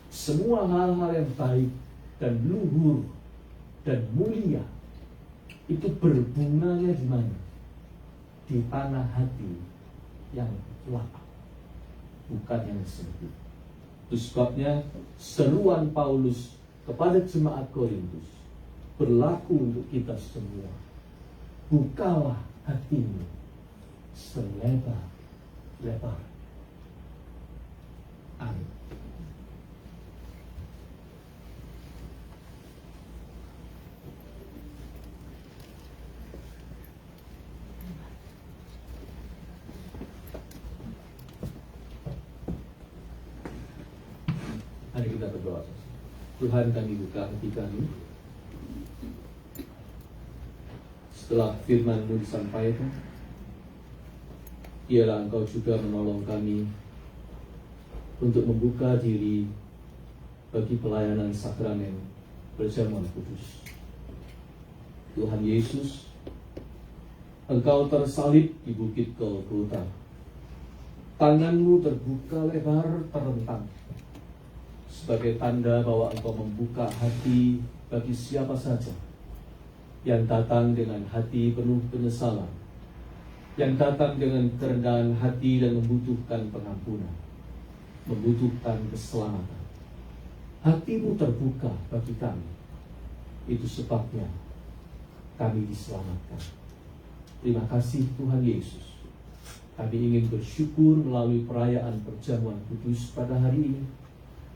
Semua hal-hal yang baik dan luhur dan mulia itu berbunganya di mana? Di tanah hati yang lapang, bukan yang sempit. Itu sebabnya seruan Paulus kepada jemaat Korintus berlaku untuk kita semua. Bukalah hatimu selebar-lebar. Amin. Mari kita berdoa. Tuhan, kami buka hati kami. Setelah firman-Mu disampaikan, biarlah Engkau juga menolong kami untuk membuka diri bagi pelayanan sakramen perjamuan kudus. Tuhan Yesus, Engkau tersalib di bukit Golgota. Tangan-Mu terbuka lebar terentang sebagai tanda bahwa Engkau membuka hati bagi siapa saja yang datang dengan hati penuh penyesalan, yang datang dengan kerendahan hati dan membutuhkan pengampunan, membutuhkan keselamatan. Hati-Mu terbuka bagi kami. Itu sebabnya kami diselamatkan. Terima kasih Tuhan Yesus. Kami ingin bersyukur melalui perayaan perjamuan kudus pada hari ini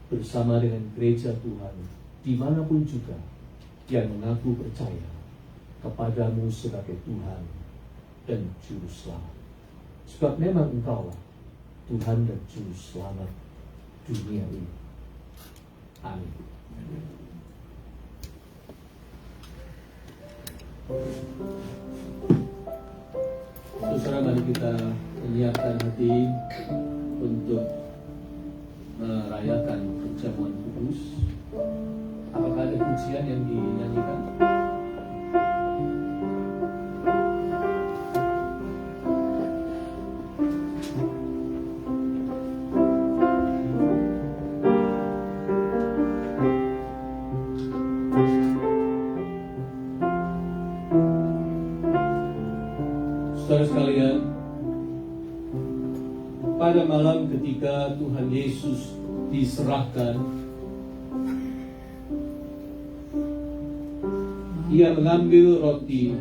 bersama dengan gereja Tuhan dimanapun juga yang mengaku percaya kepadamu sebagai Tuhan dan Juru Selamat. Sebab memang Engkaulah Tuhan dan Juru Selamat dunia ini. Amin. Saudara, mari kita menyiapkan hati untuk merayakan perjamuan kudus. apakah ada pujian yang dinyanyikan? Saudara sekalian, pada malam ketika Tuhan Yesus diserahkan, Ia mengambil roti,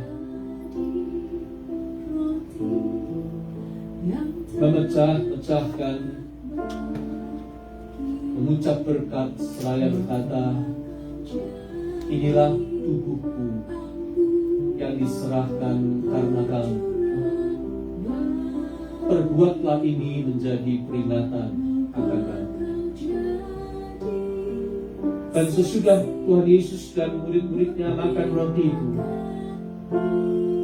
memecah-pecahkan, mengucap berkat seraya berkata, "Inilah tubuhku yang diserahkan karena kamu. Perbuatlah ini menjadi peringatan akan kamu." Dan sesudah Tuhan Yesus dan murid-muridnya makan roti itu,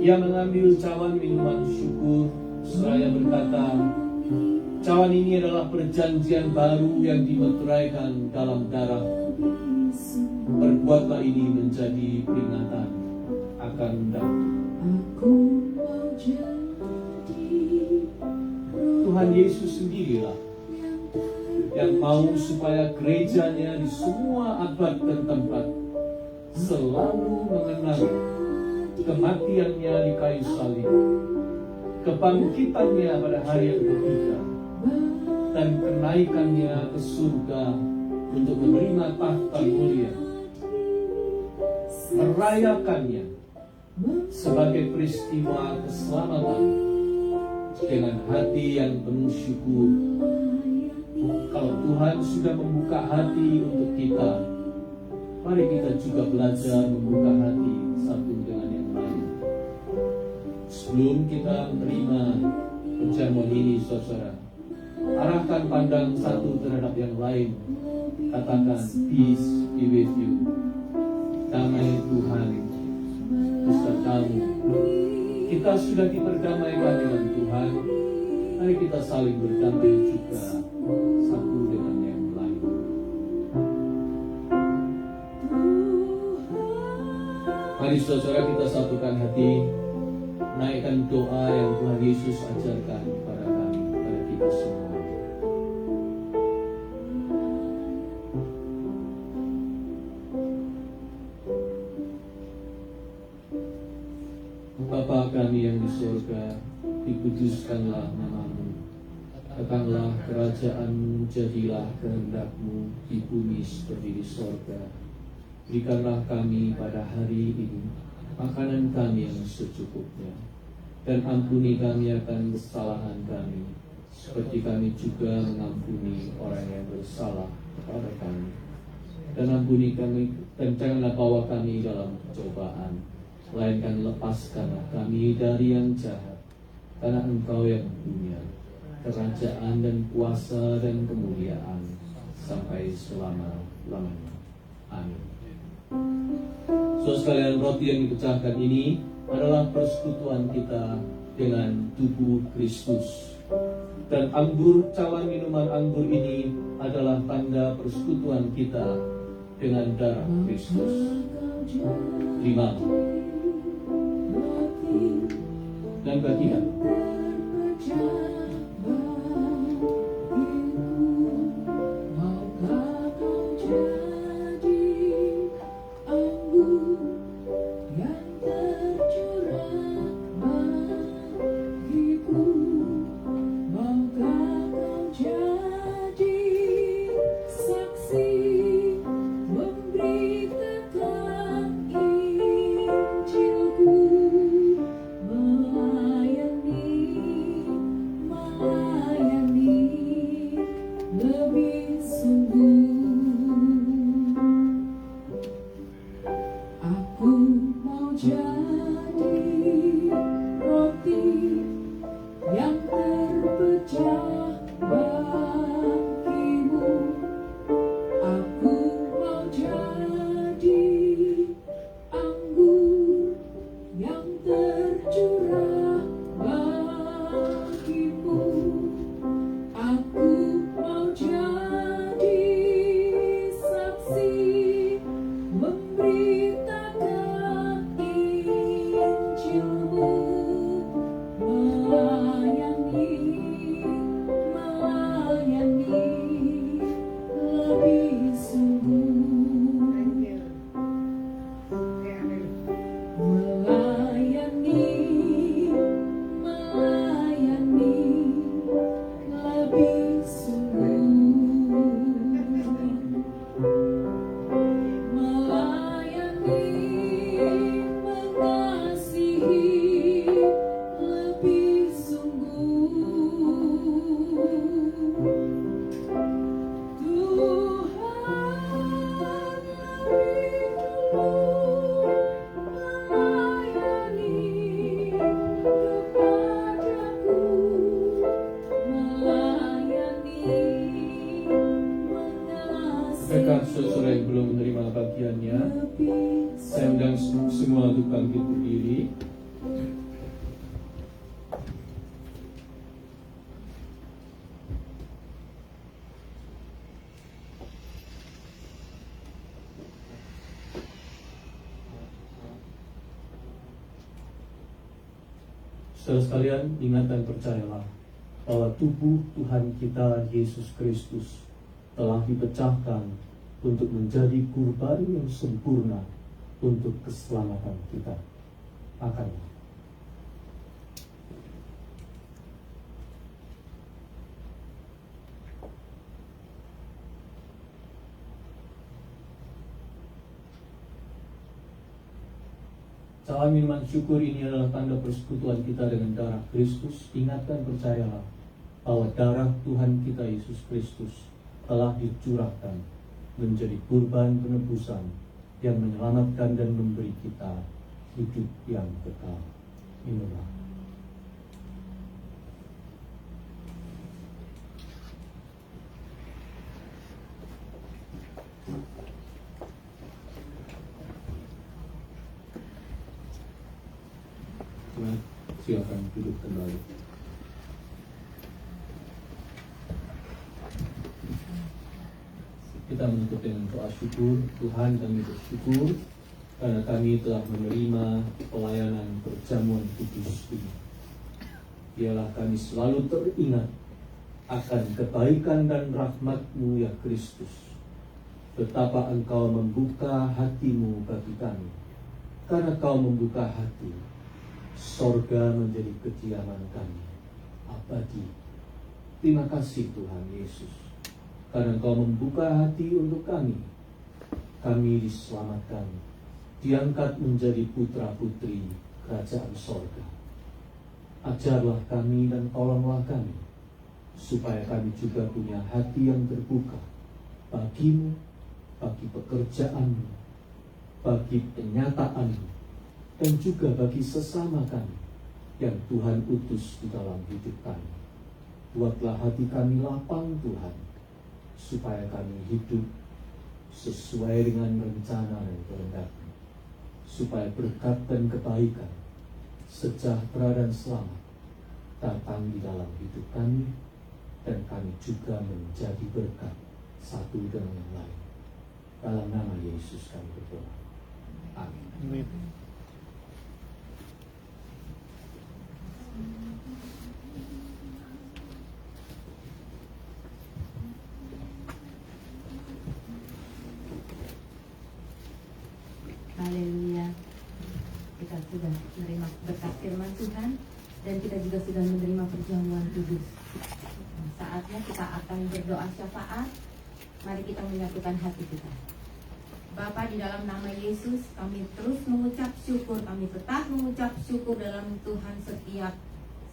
Ia mengambil cawan minuman syukur seraya berkata, "Cawan ini adalah perjanjian baru yang dimeteraikan dalam darah. Perbuatlah ini menjadi peringatan akan aku." Tuhan Yesus sendirilah yang mau supaya gerejanya di semua abad dan tempat selalu mengenang kematiannya di kayu salib, kebangkitannya pada hari yang ketiga, dan kenaikannya ke surga untuk menerima tahta mulia, merayakannya sebagai peristiwa keselamatan dengan hati yang penuh syukur. Kalau Tuhan sudah membuka hati untuk kita, mari kita juga belajar membuka hati satu dengan yang lain. Sebelum kita menerima perjamuan ini, saudara, arahkan pandang satu terhadap yang lain. Katakan, "Peace be with you." Damai Tuhan besertamu. Kita sudah diperdamaikan dengan Tuhan. Mari kita saling berdamai juga satu dengan yang lain. Mari saudara kita satukan hati, naikkan doa yang Tuhan Yesus ajarkan kepada kami, kepada kita semua. Bapa kami yang di surga, dikuduskanlah nama-Mu. Datanglah kerajaan-Mu, jadilah kehendak-Mu di bumi seperti di surga. Berikanlah kami pada hari ini makanan kami yang secukupnya, dan ampuni kami akan kesalahan kami, seperti kami juga mengampuni orang yang bersalah kepada kami. Dan ampuni kami, dan janganlah bawa kami dalam percobaan, melainkan lepaskanlah kami dari yang jahat, karena Engkau yang punya kerajaan dan kuasa dan kemuliaan sampai selama-lamanya. Amin. Saudara sekalian, roti yang dipecahkan ini adalah persekutuan kita dengan tubuh Kristus, dan anggur, cawan minuman anggur ini adalah tanda persekutuan kita dengan darah Kristus. Terima dan bagian. Adakah saudara yang belum menerima bagiannya? Saya undang semua untuk bangkit berdiri. Saudara sekalian, ingat dan percayalah bahwa tubuh Tuhan kita Yesus Kristus telah dipecahkan untuk menjadi kurban yang sempurna untuk keselamatan kita. Makanya cara minuman syukur ini adalah tanda persekutuan kita dengan darah Kristus. Ingat dan percayalah bahwa darah Tuhan kita Yesus Kristus telah dicurahkan menjadi kurban penebusan yang menyelamatkan dan memberi kita hidup yang kekal. Minumlah. Silakan duduk kembali. Kita menutup dengan doa syukur. Tuhan, kami bersyukur karena kami telah menerima pelayanan perjamuan kudus ini. Biarlah kami selalu teringat akan kebaikan dan rahmat-Mu ya Kristus. Betapa Engkau membuka hati-Mu bagi kami. Karena Kau membuka hati, sorga menjadi kediaman kami abadi. Terima kasih Tuhan Yesus, karena Engkau membuka hati untuk kami. Kami diselamatkan, diangkat menjadi putra-putri kerajaan sorga. Ajarlah kami dan tolonglah kami, supaya kami juga punya hati yang terbuka bagi-Mu, bagi pekerjaan-Mu, bagi penyataan-Mu, dan juga bagi sesama kami yang Tuhan utus di dalam hidup kami. Buatlah hati kami lapang Tuhan, supaya kami hidup sesuai dengan rencana dan kehendak-Mu, supaya berkat dan kebaikan, sejahtera dan selamat datang di dalam hidup kami, dan kami juga menjadi berkat satu dengan yang lain. Dalam nama Yesus kami berdoa. Amin. Haleluya. Kita sudah menerima berkat firman Tuhan dan kita juga sudah menerima perjamuan kudus. Saatnya kita akan berdoa syafaat. Mari kita menyatukan hati kita. Bapa, di dalam nama Yesus, kami terus mengucap syukur. Kami tetap mengucap syukur dalam Tuhan setiap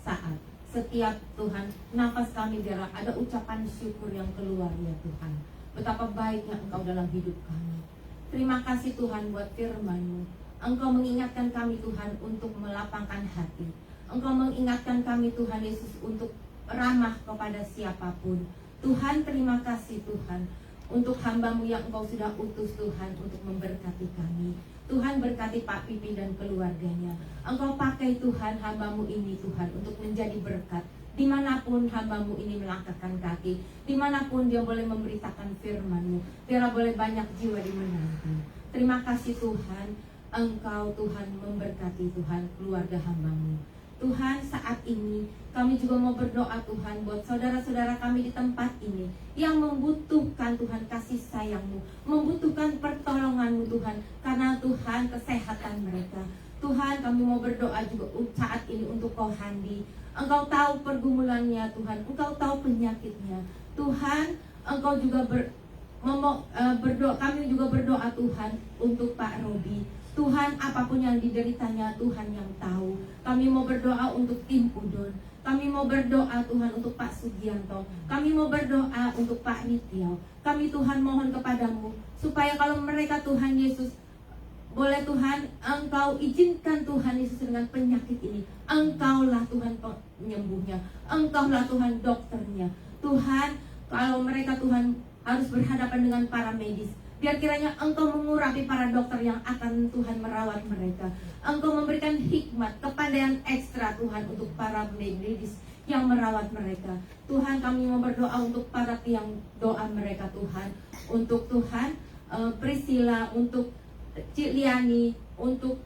saat. Setiap Tuhan, nafas kami biarlah ada ucapan syukur yang keluar ya Tuhan. Betapa baiknya Engkau dalam hidup kami. Terima kasih Tuhan buat firman-Mu. Engkau mengingatkan kami Tuhan untuk melapangkan hati. Engkau mengingatkan kami Tuhan Yesus untuk ramah kepada siapapun. Tuhan, terima kasih Tuhan untuk hamba-Mu yang Engkau sudah utus Tuhan untuk memberkati kami. Tuhan, berkati Pak Pipi dan keluarganya. Engkau pakai Tuhan hamba-Mu ini Tuhan untuk menjadi berkat dimanapun hamba-Mu ini melangkahkan kaki, dimanapun dia boleh memberitakan firman-Mu, biarlah boleh banyak jiwa dimenangkan. Terima kasih Tuhan, Engkau Tuhan memberkati Tuhan keluarga hamba-Mu. Tuhan, saat ini kami juga mau berdoa Tuhan buat saudara-saudara kami di tempat ini yang membutuhkan Tuhan kasih sayang-Mu, membutuhkan pertolongan-Mu Tuhan, karena Tuhan kesehatan mereka. Tuhan, kami mau berdoa juga saat ini untuk Kohandi. Engkau tahu pergumulannya Tuhan, Engkau tahu penyakitnya Tuhan. Engkau juga berdoa, kami juga berdoa Tuhan untuk Pak Robi. Tuhan, apapun yang dideritanya Tuhan yang tahu. Kami mau berdoa untuk tim Udon. Kami mau berdoa Tuhan untuk Pak Sugianto. Kami mau berdoa untuk Pak Nitya. Kami Tuhan mohon kepadamu supaya kalau mereka Tuhan Yesus, boleh Tuhan Engkau izinkan Tuhan Yesus dengan penyakit ini. Engkaulah Tuhan penyembuhnya, Engkaulah Tuhan dokternya. Tuhan, kalau mereka Tuhan harus berhadapan dengan para medis. Biar kiranya Engkau mengurapi para dokter yang akan Tuhan merawat mereka. Engkau memberikan hikmat, kepandaian ekstra Tuhan untuk para medis yang merawat mereka. Tuhan, kami mau berdoa untuk para tiang doa mereka Tuhan. Untuk Tuhan Priscilla, untuk Cik Liani, untuk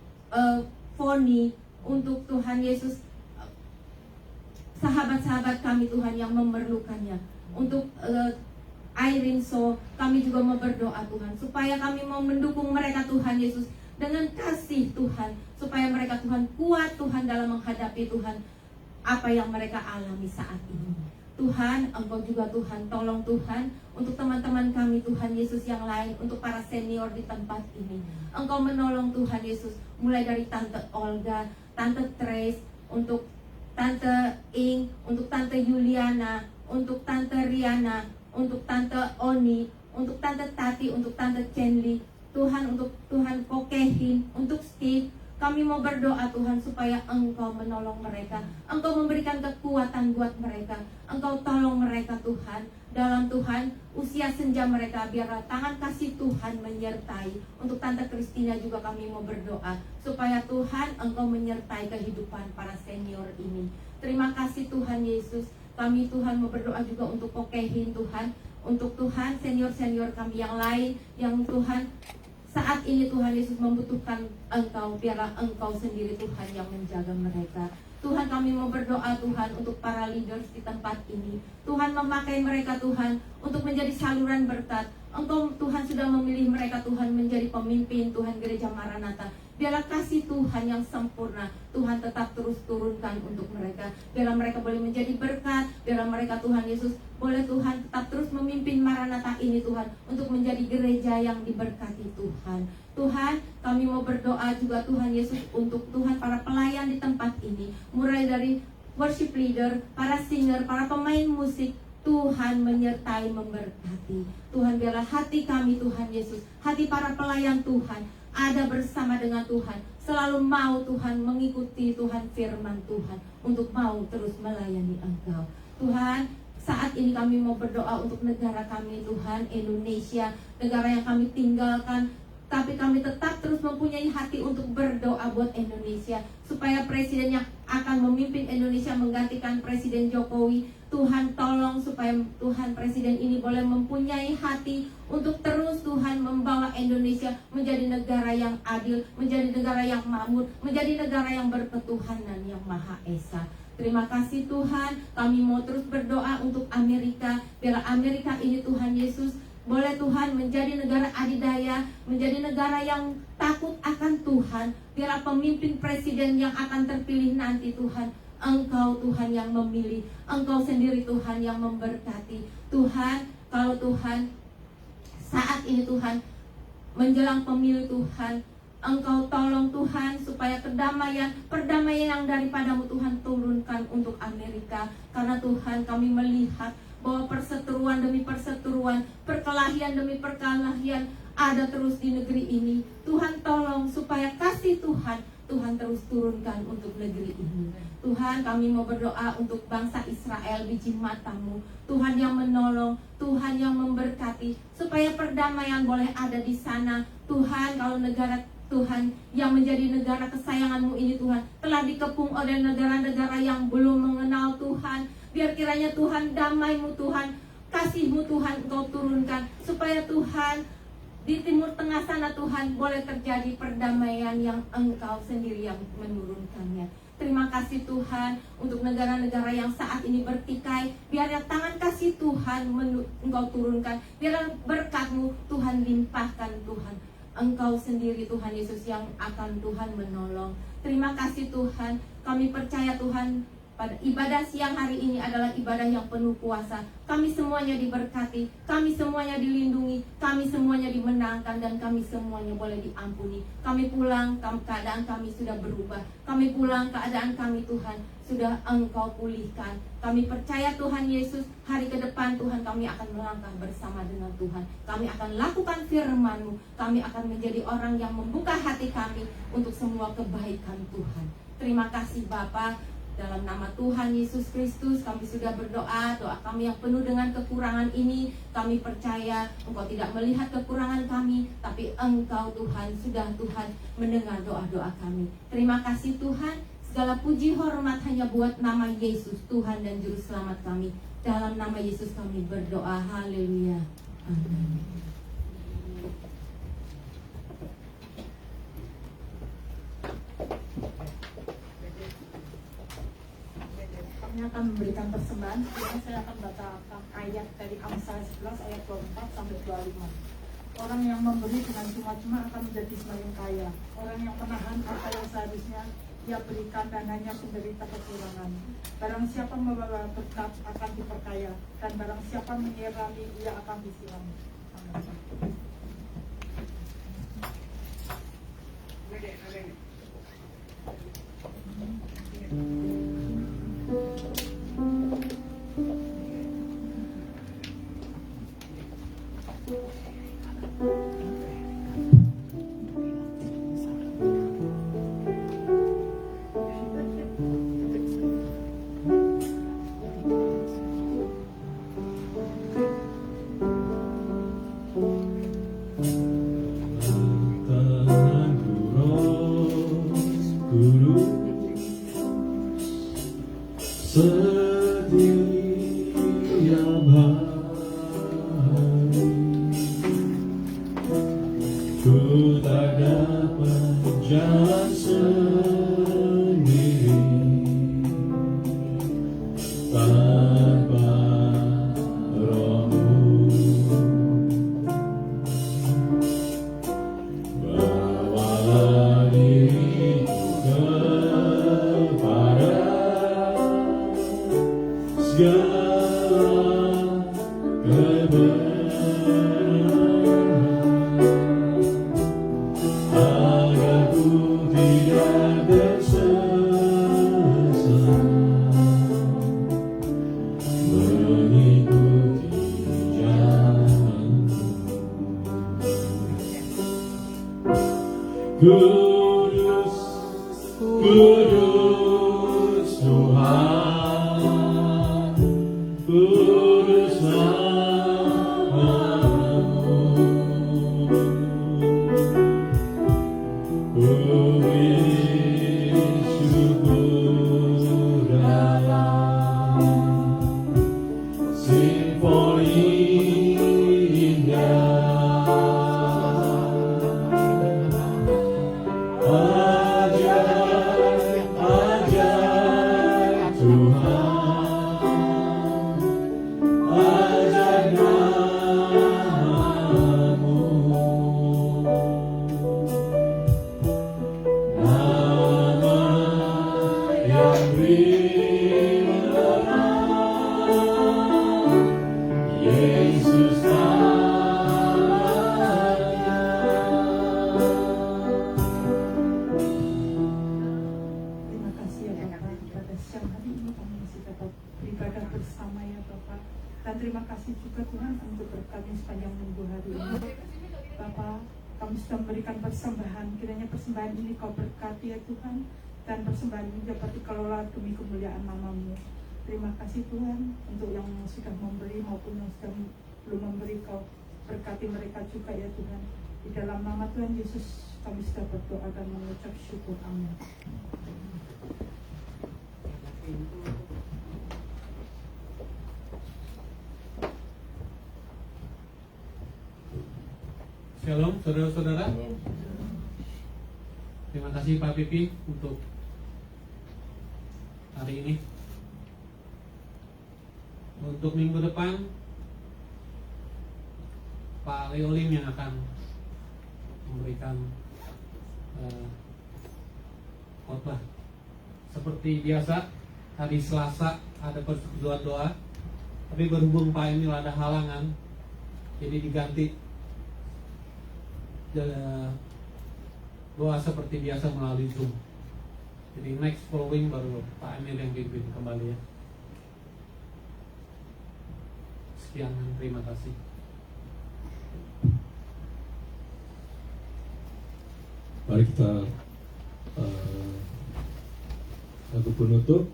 Foni, untuk Tuhan Yesus sahabat-sahabat kami Tuhan yang memerlukannya. Untuk Irene So, kami juga mau berdoa Tuhan, supaya kami mau mendukung mereka Tuhan Yesus dengan kasih Tuhan, supaya mereka Tuhan kuat Tuhan dalam menghadapi Tuhan apa yang mereka alami saat ini. Tuhan, Engkau juga Tuhan, tolong Tuhan untuk teman-teman kami Tuhan Yesus yang lain, untuk para senior di tempat ini. Engkau menolong Tuhan Yesus, mulai dari Tante Olga, Tante Trace, untuk Tante Ing, untuk Tante Yuliana, untuk Tante Riana, untuk Tante Oni, untuk Tante Tati, untuk Tante Chenli, Tuhan, untuk Tuhan Kokehin, untuk Steve. Kami mau berdoa Tuhan supaya Engkau menolong mereka, Engkau memberikan kekuatan buat mereka, Engkau tolong mereka Tuhan, dalam Tuhan usia senja mereka, biarlah tangan kasih Tuhan menyertai. Untuk Tante Christina juga kami mau berdoa supaya Tuhan Engkau menyertai kehidupan para senior ini. Terima kasih Tuhan Yesus. Kami Tuhan mau berdoa juga untuk Kokehin Tuhan, untuk Tuhan senior-senior kami yang lain, yang Tuhan saat ini Tuhan Yesus membutuhkan Engkau. Biarlah Engkau sendiri Tuhan yang menjaga mereka. Tuhan, kami mau berdoa Tuhan untuk para leaders di tempat ini. Tuhan, memakai mereka Tuhan untuk menjadi saluran berkat. Engkau Tuhan sudah memilih mereka Tuhan menjadi pemimpin Tuhan Gereja Maranatha. Biarlah kasih Tuhan yang sempurna Tuhan tetap terus turunkan untuk mereka. Biarlah mereka boleh menjadi berkat. Biarlah mereka Tuhan Yesus boleh Tuhan tetap terus memimpin Maranatha ini Tuhan, untuk menjadi gereja yang diberkati Tuhan. Tuhan, kami mau berdoa juga Tuhan Yesus untuk Tuhan para pelayan di tempat ini, mulai dari worship leader, para singer, para pemain musik. Tuhan menyertai, memberkati. Tuhan, biarlah hati kami Tuhan Yesus, hati para pelayan Tuhan ada bersama dengan Tuhan, selalu mau Tuhan mengikuti Tuhan firman Tuhan, untuk mau terus melayani Engkau. Tuhan, saat ini kami mau berdoa untuk negara kami Tuhan, Indonesia, negara yang kami tinggalkan, tapi kami tetap terus mempunyai hati untuk berdoa buat Indonesia, supaya presiden yang akan memimpin Indonesia menggantikan Presiden Jokowi. Tuhan, tolong supaya Tuhan presiden ini boleh mempunyai hati untuk terus Tuhan membawa Indonesia menjadi negara yang adil, menjadi negara yang makmur, menjadi negara yang berketuhanan yang Maha Esa. Terima kasih Tuhan. Kami mau terus berdoa untuk Amerika. Biarlah Amerika ini Tuhan Yesus boleh Tuhan menjadi negara adidaya, menjadi negara yang takut akan Tuhan. Biarlah pemimpin presiden yang akan terpilih nanti Tuhan, Engkau Tuhan yang memilih, Engkau sendiri Tuhan yang memberkati. Tuhan, kalau Tuhan saat ini Tuhan menjelang pemilu Tuhan, Engkau tolong Tuhan supaya perdamaian yang daripadamu Tuhan turunkan untuk Amerika. Karena Tuhan, kami melihat bahwa perseteruan demi perseteruan, perkelahian demi perkelahian ada terus di negeri ini. Tuhan, tolong supaya kasih Tuhan terus turunkan untuk negeri ini. Tuhan, kami mau berdoa untuk bangsa Israel, biji matamu, Tuhan yang menolong, Tuhan yang memberkati, supaya perdamaian boleh ada di sana. Tuhan, kalau negara Tuhan yang menjadi negara kesayanganmu ini Tuhan telah dikepung oleh negara-negara yang belum mengenal Tuhan, biar kiranya Tuhan damai-Mu Tuhan, kasih-Mu Tuhan Engkau turunkan, supaya Tuhan di Timur Tengah sana Tuhan boleh terjadi perdamaian yang Engkau sendiri yang menurunkannya. Terima kasih Tuhan untuk negara-negara yang saat ini bertikai. Biarlah tangan kasih Tuhan Engkau turunkan. Biarlah berkat-Mu Tuhan limpahkan Tuhan. Engkau sendiri Tuhan Yesus yang akan Tuhan menolong. Terima kasih Tuhan. Kami percaya Tuhan pada ibadah siang hari ini adalah ibadah yang penuh kuasa. Kami semuanya diberkati, kami semuanya dilindungi, kami semuanya dimenangkan, dan kami semuanya boleh diampuni. Kami pulang, keadaan kami sudah berubah. Kami pulang, keadaan kami Tuhan sudah Engkau pulihkan. Kami percaya Tuhan Yesus, hari ke depan Tuhan kami akan melangkah bersama dengan Tuhan. Kami akan lakukan firman-Mu. Kami akan menjadi orang yang membuka hati kami untuk semua kebaikan Tuhan. Terima kasih Bapa. Dalam nama Tuhan Yesus Kristus kami sudah berdoa. Doa kami yang penuh dengan kekurangan ini, kami percaya Engkau tidak melihat kekurangan kami, tapi Engkau Tuhan sudah Tuhan mendengar doa-doa kami. Terima kasih Tuhan. Segala puji hormat hanya buat nama Yesus, Tuhan dan Juru Selamat kami. Dalam nama Yesus kami berdoa. Haleluya. Amin. Kami akan memberikan persembahan. Sekarang saya akan bacakan ayat dari Amsal 11 ayat 24 sampai 25. Orang yang memberi dengan cuma-cuma akan menjadi semakin kaya. Orang yang menahan apa yang seharusnya ia berikan dan hanya menderita kekurangan. Barang siapa membawa berkat akan diperkaya, dan barang siapa menyirami ia akan disiram. Amin. Setiap hari ku tak dapat jalan sendiri tanpa Roh-Mu. Bawalah diriku kepada segala kebenaran, agar ku tidak tersesat mengikuti jalan-Mu. Kudus, kudus Tuhan, kudus nama-Mu. Beri syukur dalam simfoni indah. Ajaib, ajaib Tuhan, ajaib nama-Mu. Nama yang beriman, Yesus namanya. Terima kasih ya Bapak, pada siang hari ini kami masih dapat beribadah bersama ya Bapak. Dan terima kasih juga Tuhan untuk berkatnya sepanjang minggu hari ini. Bapak, kami sudah memberikan persembahan, kiranya persembahan ini Kau berkati ya Tuhan, dan persembahan ini dapat dikelola demi kemuliaan nama-Mu. Terima kasih Tuhan untuk yang sudah memberi maupun yang sudah belum memberi, Kau berkati mereka juga ya Tuhan. Di dalam nama Tuhan Yesus kami sudah berdoa dan mengucap syukur. Amin. Shalom saudara-saudara. Terima kasih Pak Pipi untuk hari ini. Untuk minggu depan Pak Leolim yang akan memberikan khotbah. Seperti biasa hari Selasa ada persetujuan doa, tapi berhubung Pak Emil ada halangan, jadi diganti doa seperti biasa melalui Zoom. Jadi next following baru Pak Emil yang pimpin kembali ya. Sekian, terima kasih. Mari kita lagu penutup.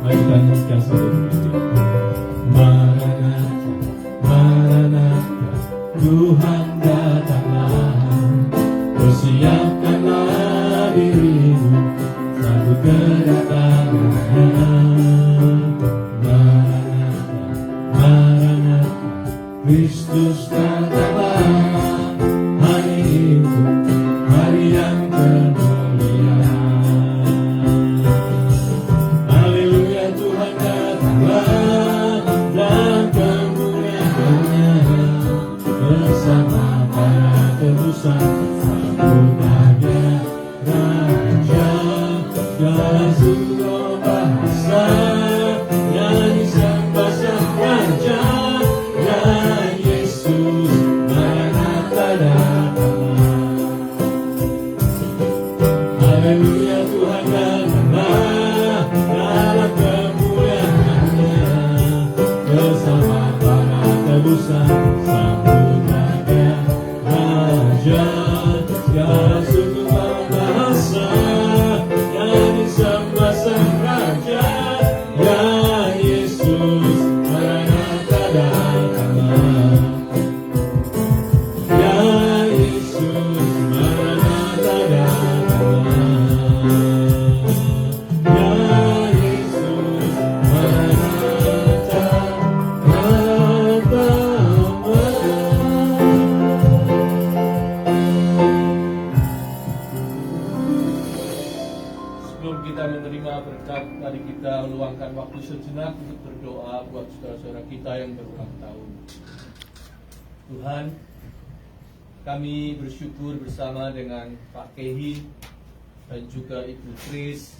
Mari kita nyanyikan satu persatu. Maranatha, Maranatha, Tuhan datanglah, persiapkanlah dirimu, sambut kedatangannya. Maranatha, Maranatha, Kristus datanglah, hari itu, hari yang kemuliaan. Haleluya, Tuhan datanglah dan kemuliaan-Nya bersama para tebusan, sambutnya Raja dalam seluruh bahasa, nyanyi sembah sang Raja, ya Yesus, Maranatha datanglah. Haleluya, Tuhan datanglah dalam kemuliaan-Nya bersama para tebusan, sambutnya Raja segala suku bahasa, nyanyi sembah sang Raja, ya Yesus, Maranatha datanglah. Ya Yesus, Maranatha datanglah. Ya Yesus, Maranatha datanglah. Sebelum kita menerima berkat, mari kita luangkan waktu sejenak untuk berdoa buat saudara-saudara kita yang berulang tahun. Tuhan, kami bersyukur bersama dengan Pak Kehi dan juga Ibu Tris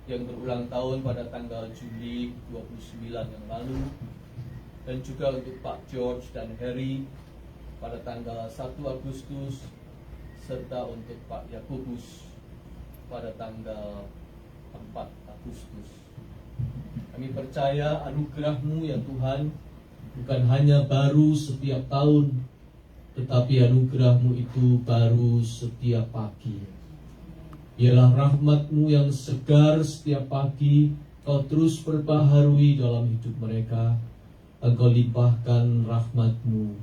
yang berulang tahun pada tanggal Juli 29 yang lalu, dan juga untuk Pak George dan Harry pada tanggal 1 Agustus, serta untuk Pak Yakobus pada tanggal 4 Agustus. Kami percaya anugerah-Mu ya Tuhan bukan hanya baru setiap tahun, tetapi anugerah-Mu itu baru setiap pagi. Biarlah rahmat-Mu yang segar setiap pagi Kau terus perbaharui dalam hidup mereka. Engkau limpahkan rahmat-Mu,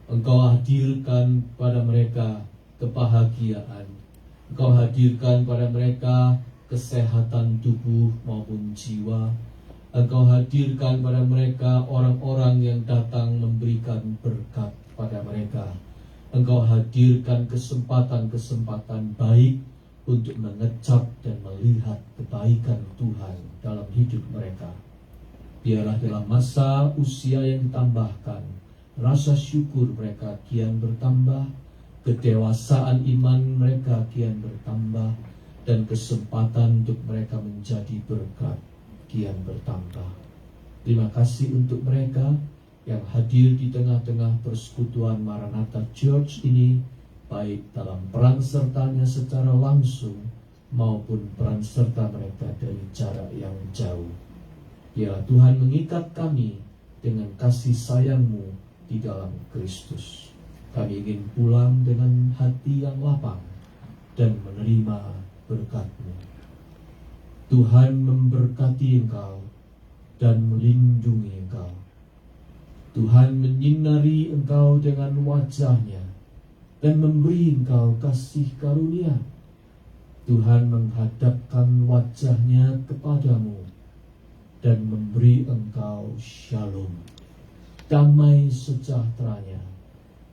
Engkau hadirkan pada mereka kebahagiaan, Engkau hadirkan pada mereka kesehatan tubuh maupun jiwa. Engkau hadirkan pada mereka orang-orang yang datang memberikan berkat pada mereka. Engkau hadirkan kesempatan-kesempatan baik untuk mengecap dan melihat kebaikan Tuhan dalam hidup mereka. Biarlah dalam masa usia yang ditambahkan, rasa syukur mereka kian bertambah, kedewasaan iman mereka kian bertambah, dan kesempatan untuk mereka menjadi berkat kian bertambah. Terima kasih untuk mereka yang hadir di tengah-tengah persekutuan Maranatha Church ini, baik dalam peran sertanya secara langsung maupun peran serta mereka dari jarak yang jauh. Biarlah Tuhan mengikat kami dengan kasih sayang-Mu di dalam Kristus. Kami ingin pulang dengan hati yang lapang dan menerima berkat-Mu. Tuhan memberkati Engkau dan melindungi Engkau. Tuhan menyinari Engkau dengan wajah-Nya dan memberi Engkau kasih karunia. Tuhan menghadapkan wajah-Nya kepadamu dan memberi Engkau shalom, damai sejahtera-Nya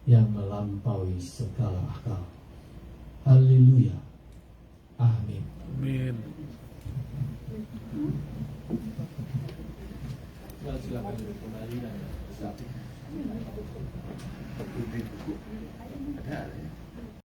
yang melampaui segala akal. Haleluya. Amin. Amin. Silakan kembali dan